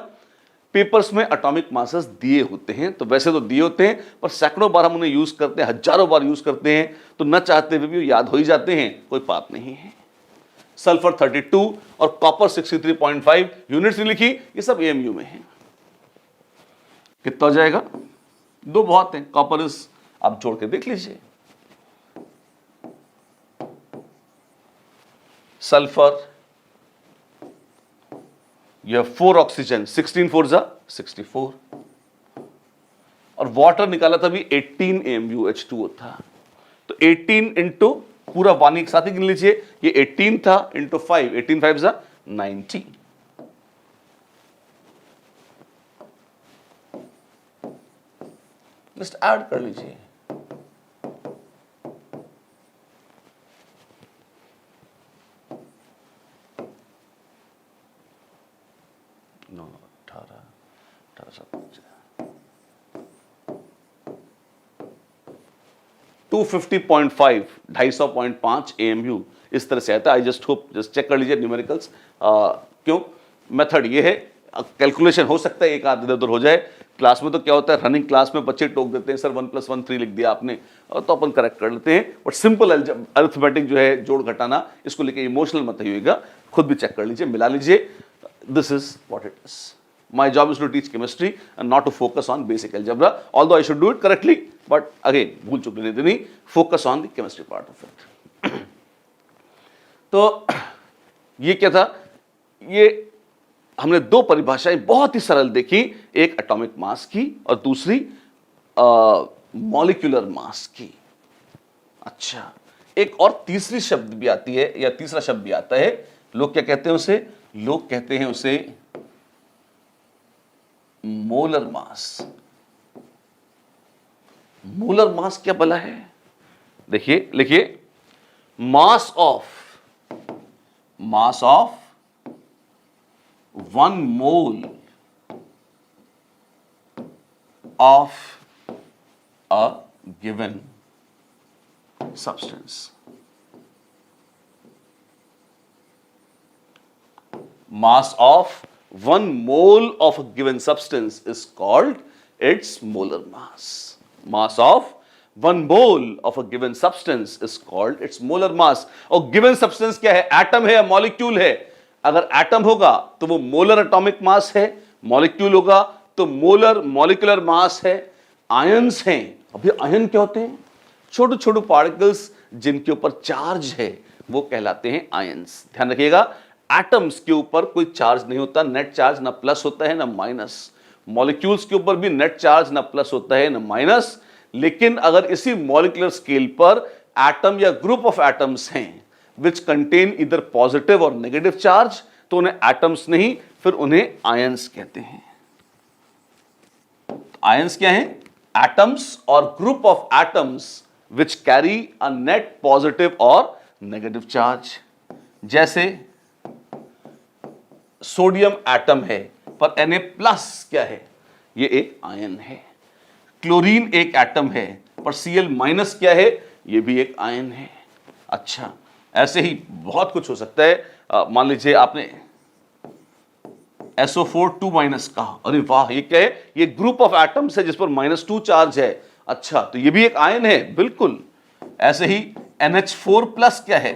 पेपर्स में एटॉमिक मासेस दिए होते हैं, तो वैसे तो दिए होते हैं पर सैकड़ों बार हम उन्हें यूज करते हैं, हजारों बार यूज करते हैं, तो न चाहते हुए भी याद हो ही जाते हैं, कोई बात नहीं है। सल्फर 32 और कॉपर 63.5 यूनिट्स लिखी, ये सब AMU में है। कितना हो जाएगा? 2 बहुत हैं। कॉपर इज, आप जोड़ के देख लीजिए। सल्फर, यह 4 ऑक्सीजन, 16 4 जा 64, और वाटर निकाला था भी 18 AMU H2O था। तो 18 इंटू पूरा पानी एक साथ ही गिन लीजिए, ये 18 था इंटू 5, 18 5 जा 90। जस्ट ऐड कर लीजिए। नो 18 250.5 250.5 AMU इस तरह से आता है। I just hope, just check कर लीजिए न्यूमेरिकल्स। क्यों? मेथड ये है, कैलकुलेशन हो सकता है एक आध इधर उधर हो जाए। क्लास में तो क्या होता है, रनिंग क्लास में बच्चे टोक देते हैं, सर 1 + 1 3 लिख दिया आपने, और तो अपन करेक्ट कर लेते हैं। बट सिंपल अरिथमेटिक जो है, जोड़ घटाना, इसको लेके इमोशनल मत होइएगा, खुद भी चेक कर लीजिए, मिला लीजिए। This is what it is. My job is to teach chemistry and not to focus on basic algebra, although I should do it correctly, but again भूल चुके नहीं, focus on the chemistry part of it. तो ये क्या था, ये हमने दो परिभाषाएं बहुत ही सरल देखी, एक एटॉमिक मास की और दूसरी मॉलिक्यूलर मास की। अच्छा, एक और तीसरी शब्द भी आती है, या तीसरा शब्द भी आता है, लोग क्या कहते हैं उसे, लोग कहते हैं उसे मोलर मास। मोलर मास क्या भला है? देखिए, लिखिए, मास of 1 mole of a given substance. Mass of 1 mole of a given substance is called its molar mass. Mass of 1 mole of a given substance is called its molar mass. और given substance क्या है? Atom है या molecule है? अगर atom होगा तो वो मोलर एटॉमिक मास है, मॉलिक्यूल होगा तो मोलर मॉलिक्यूलर मास है। आयंस हैं, अभी आयन क्या होते हैं? छोटे छोटे पार्टिकल्स जिनके ऊपर चार्ज है वो कहलाते हैं आयंस। ध्यान रखिएगा, एटम्स के ऊपर कोई चार्ज नहीं होता, नेट चार्ज ना प्लस होता है ना माइनस। मॉलिक्यूल्स के ऊपर भी नेट चार्ज ना प्लस होता है ना माइनस। लेकिन अगर इसी मॉलिक्यूलर स्केल पर एटम या ग्रुप ऑफ एटम्स हैं विच कंटेन इधर पॉजिटिव और नेगेटिव चार्ज, तो उन्हें एटम्स नहीं, फिर उन्हें आयंस कहते हैं। आयंस क्या हैं? एटम्स और group of atoms which carry a net positive और नेगेटिव चार्ज। जैसे सोडियम एटम है पर Na प्लस क्या है? ये एक आयन है। क्लोरीन एक एटम है पर Cl माइनस क्या है? ये भी एक आयन है। अच्छा, ऐसे ही बहुत कुछ हो सकता है। मान लीजिए आपने SO4 2- कहा, अरे वाह, ये क्या है? ये ग्रुप ऑफ एटम्स है जिस पर -2 चार्ज है। अच्छा, तो ये भी एक आयन है, बिल्कुल। ऐसे ही NH4+ क्या है?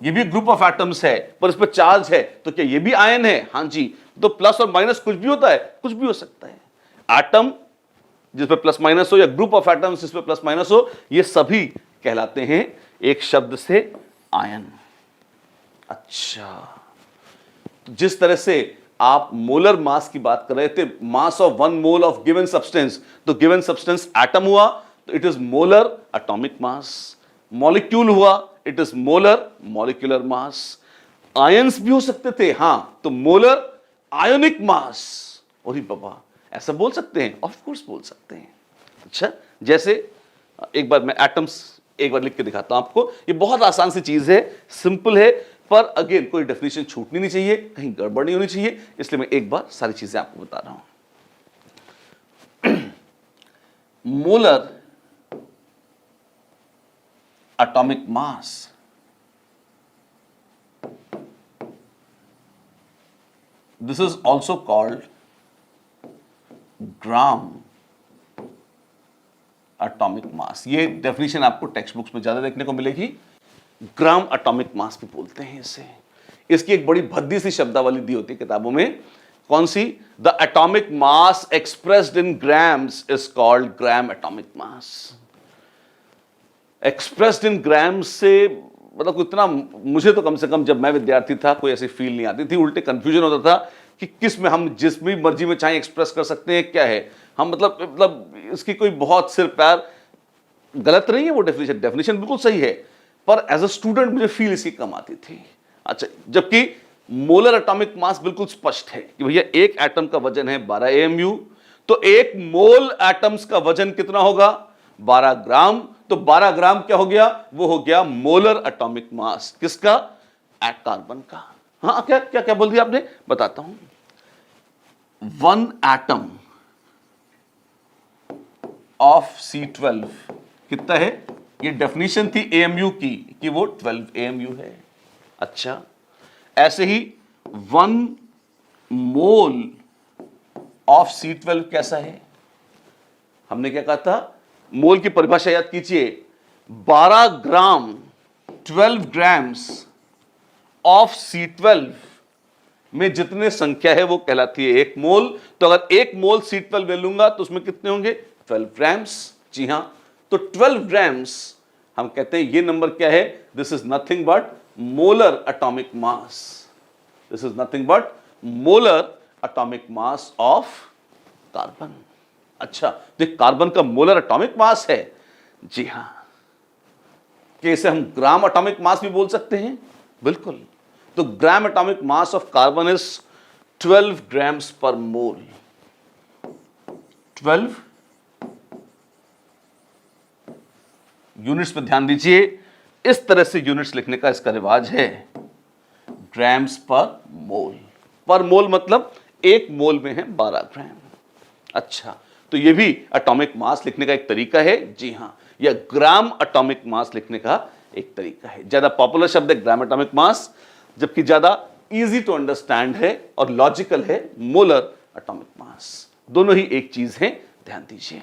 ये भी ग्रुप ऑफ एटम्स है पर इस पर चार्ज है, तो क्या ये भी आयन है? हाँ जी। तो प्लस और माइनस कुछ भी होता है, कुछ भी हो सकता है। एटम जिस पर प्लस माइनस हो या ग्रुप ऑफ एटम्स जिस पर प्लस माइनस हो, ये सभी कहलाते हैं एक शब्द से आयन। अच्छा, तो जिस तरह से आप मोलर मास की बात कर रहे थे, mass of 1 mole of given substance, तो गिवन सब्सटेंस एटम हुआ तो it is molar atomic mass. Molecule हुआ, it is molar molecular mass. Ions भी हो सकते थे, हां, तो मोलर आयोनिक मास। और बाबा, ऐसा बोल सकते हैं? ऑफ कोर्स बोल सकते हैं। अच्छा, जैसे एक बार मैं एटम्स एक बार लिख के दिखाता हूं आपको। ये बहुत आसान सी चीज है, सिंपल है, पर अगेन कोई डेफिनेशन छूटनी नहीं चाहिए, कहीं गड़बड़ नहीं होनी चाहिए, इसलिए मैं एक बार सारी चीजें आपको बता रहा हूं। Molar atomic mass this is also called gram atomic mass। ये डेफिनेशन आपको टेक्स्ट बुक्स में ज्यादा देखने को मिलेगी। ग्राम एटॉमिक मास भी बोलते हैं इसे। इसकी एक बड़ी भद्दी सी शब्दावली दी होती है किताबों में। कौन सी? The atomic mass expressed in grams is called gram atomic mass. Expressed in grams से मतलब इतना, मुझे तो कम से कम जब मैं विद्यार्थी था कोई ऐसी फील नहीं आती थी, उल्टे कंफ्यूजन होता था कि किस में हम जिस भी मर्जी में चाहे एक्सप्रेस कर सकते हैं, क्या है हम, मतलब इसकी कोई बहुत सिर पैर गलत नहीं है वो डेफिनेशन बिल्कुल सही है, पर एज अ स्टूडेंट मुझे फील इसकी कम आती थी। अच्छा, जबकि मोलर एटॉमिक मास बिल्कुल स्पष्ट है कि भैया एक एटम का वजन है 12 AMU, तो एक मोल एटम्स का वजन कितना होगा? 12 ग्राम। तो 12 ग्राम क्या हो गया? वो हो गया मोलर एटॉमिक मास। किसका? कार्बन का। हाँ, क्या क्या क्या बोल दिया आपने? बताता हूं। 1 एटम ऑफ C12 कितना है? ये डेफिनेशन थी AMU की कि वो 12 AMU है। अच्छा, ऐसे ही 1 मोल ऑफ C12 कैसा है? हमने क्या कहा था? मोल की परिभाषा याद कीजिए, 12 ग्राम 12 ग्राम्स ऑफ C12 में जितने संख्या है वो कहलाती है 1 मोल। तो अगर 1 मोल C12 ले लूंगा तो उसमें कितने होंगे? 12 ग्राम्स। जी हां, तो 12 ग्राम्स हम कहते हैं ये नंबर क्या है? This is nothing but molar atomic mass. This is nothing but molar atomic mass of carbon. अच्छा, तो कार्बन का मोलर एटॉमिक मास है। जी हां, कि इसे हम ग्राम एटॉमिक मास भी बोल सकते हैं। बिल्कुल, तो ग्राम atomic mass of carbon is 12 grams per mole. 12 units पे ध्यान दीजिए, इस तरह से यूनिट्स लिखने का इसका रिवाज है, ग्राम्स पर मोल। पर मोल मतलब एक मोल में है 12 ग्राम। अच्छा, तो ये भी एटॉमिक मास लिखने का एक तरीका है। जी हां, या ग्राम एटॉमिक मास लिखने का एक तरीका है। ज्यादा पॉपुलर शब्द है ग्राम एटॉमिक मास, जबकि ज्यादा इजी टू अंडरस्टैंड है और लॉजिकल है मोलर एटॉमिक मास। दोनों ही एक चीज है, ध्यान दीजिए।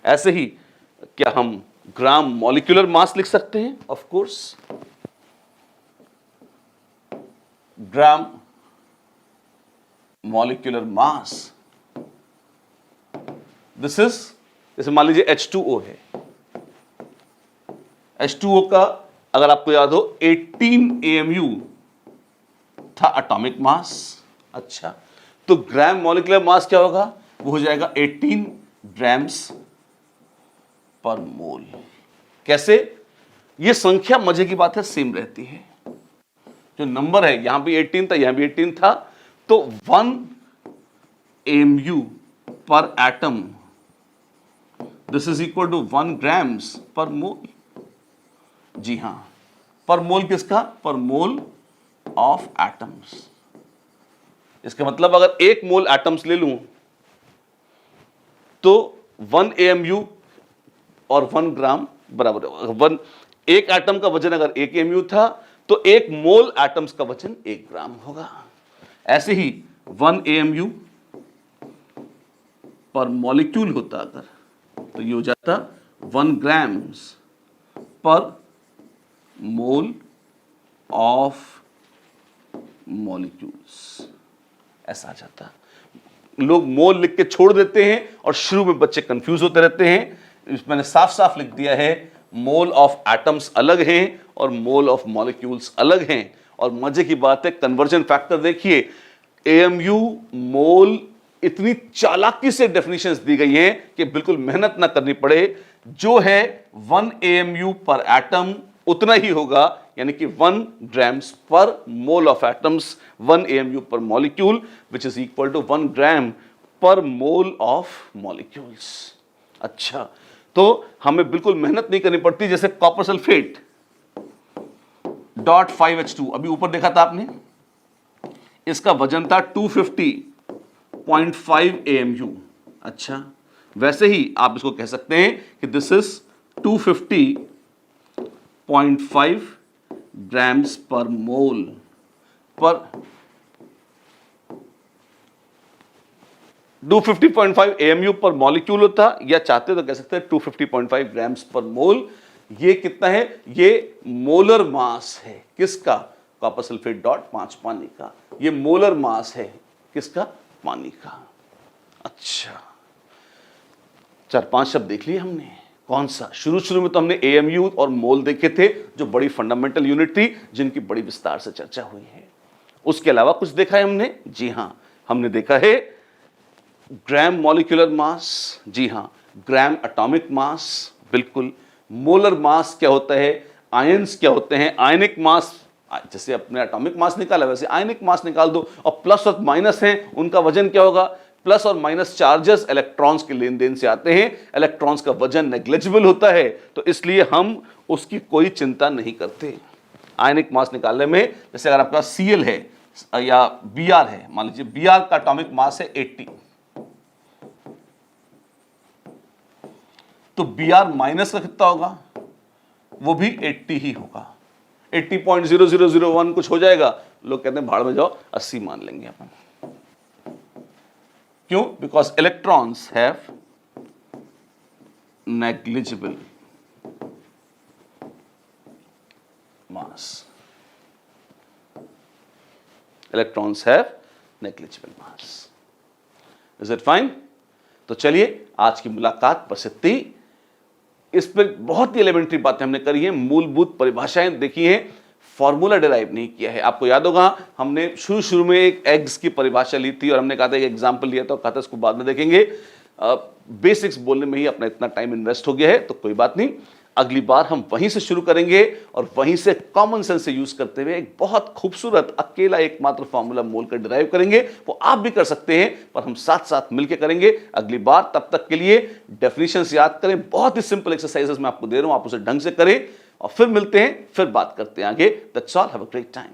ऐसे ही क्या हम ग्राम मॉलिक्यूलर मास लिख सकते हैं? Of course, gram molecular mass, this is, जैसे मान लीजिए H2O है। H2O का अगर आपको याद हो 18 AMU था एटॉमिक मास। अच्छा, तो ग्राम मॉलिक्यूलर मास क्या होगा? वो हो जाएगा 18 ग्राम्स पर मोल। कैसे? ये संख्या मजे की बात है सेम रहती है। जो नंबर है, यहां भी 18 था, यहां भी 18 था, तो 1 AMU per atom, this is equal to 1 grams per mole. जी हां, पर मोल किसका? पर मोल ऑफ एटम्स। इसका मतलब अगर एक मोल एटम्स ले लूं तो 1 AMU और 1 ग्राम बराबर है। एक एटम का वजन अगर 1 AMU था तो एक मोल एटम्स का वजन 1 ग्राम होगा। ऐसे ही 1 AMU पर मॉलिक्यूल होता अगर, तो ये हो जाता 1 grams per mole of molecules, ऐसा आ जाता। लोग मोल लिख के छोड़ देते हैं और शुरू में बच्चे कंफ्यूज होते रहते हैं। मैंने साफ साफ लिख दिया है, मोल ऑफ एटम्स अलग हैं और मोल ऑफ मॉलिक्यूल्स अलग हैं। और मजे की बात है, कन्वर्जन फैक्टर देखिए, AMU मोल इतनी चालाकी से डेफिनेशंस दी गई हैं कि बिल्कुल मेहनत ना करनी पड़े। जो है 1 AMU पर एटम उतना ही होगा, यानी कि 1 grams per mole of atoms, 1 AMU per molecule, which is equal to 1 gram per mole of molecules. अच्छा, तो हमें बिल्कुल मेहनत नहीं करनी पड़ती। जैसे कॉपर सल्फेट .5H2 अभी ऊपर देखा था आपने, इसका वजन था 250.5 AMU। अच्छा, वैसे ही आप इसको कह सकते हैं कि दिस इज 250.5 ग्राम्स पर मोल पर 250.5 AMU पर मॉलिक्यूल होता, या चाहते तो कह सकते हैं 250.5 ग्राम्स पर मोल। ये कितना है? ये मोलर मास है किसका? कॉपर सल्फेट .5 पानी का। ये मोलर मास है किसका? पानी का। अच्छा, 4-5 शब्द देख लिए हमने। कौन सा? शुरू में तो हमने AMU और मोल देखे थे, जो बड़ी फंडामेंटल यूनिट थी, जिनकी बड़ी विस्तार से चर्चा हुई है। उसके अलावा कुछ देखा है हमने? जी हां, हमने देखा है ग्राम मॉलिक्यूलर मास, जी हां, ग्राम एटॉमिक मास, बिल्कुल। मोलर मास क्या होता है, आयंस क्या होते हैं, आयनिक मास, जैसे अपने एटॉमिक मास निकाला वैसे आयनिक मास निकाल दो, और प्लस और माइनस हैं, उनका वजन क्या होगा? प्लस और माइनस चार्जेस इलेक्ट्रॉन्स के लेन देन से आते हैं। इलेक्ट्रॉन्स का वजन नेग्लिजिबल होता है, तो इसलिए हम उसकी कोई चिंता नहीं करते आयनिक मास निकालने में। जैसे अगर आपका Cl है या Br है, मान लीजिए Br का एटॉमिक मास है 80, तो Br माइनस का कितना होगा? वो भी 80 ही होगा। 80.0001 कुछ हो जाएगा, लोग कहते हैं भाड़ में जाओ, 80 मान लेंगे अपन। क्यों? Because electrons have negligible mass. Electrons have negligible mass. Is it fine? तो चलिए आज की मुलाकात बस इतनी। इस पर बहुत ही एलिमेंट्री बातें हमने करी हैं, मूलभूत परिभाषाएं देखी हैं, फॉर्मूला डिराइव नहीं किया है। आपको याद होगा हमने शुरू में एक एग्स की परिभाषा ली थी और हमने कहा था एक एग्जाम्पल लिया था, कहा था इसको बाद में देखेंगे। बेसिक्स बोलने में ही अपना इतना टाइम इन्वेस्ट हो गया है, तो कोई बात नहीं, अगली बार हम वहीं से शुरू करेंगे और वहीं से कॉमन सेंस से यूज करते हुए एक बहुत खूबसूरत अकेला एकमात्र फॉर्मूला मोल कर डिराइव करेंगे। वो आप भी कर सकते हैं, पर हम साथ साथ मिलकर करेंगे अगली बार। तब तक के लिए डेफिनेशंस याद करें, बहुत ही सिंपल एक्सरसाइजेस मैं आपको दे रहा हूं, आप उसे ढंग से करें और फिर मिलते हैं, फिर बात करते हैं आगे। That's all, have a great time.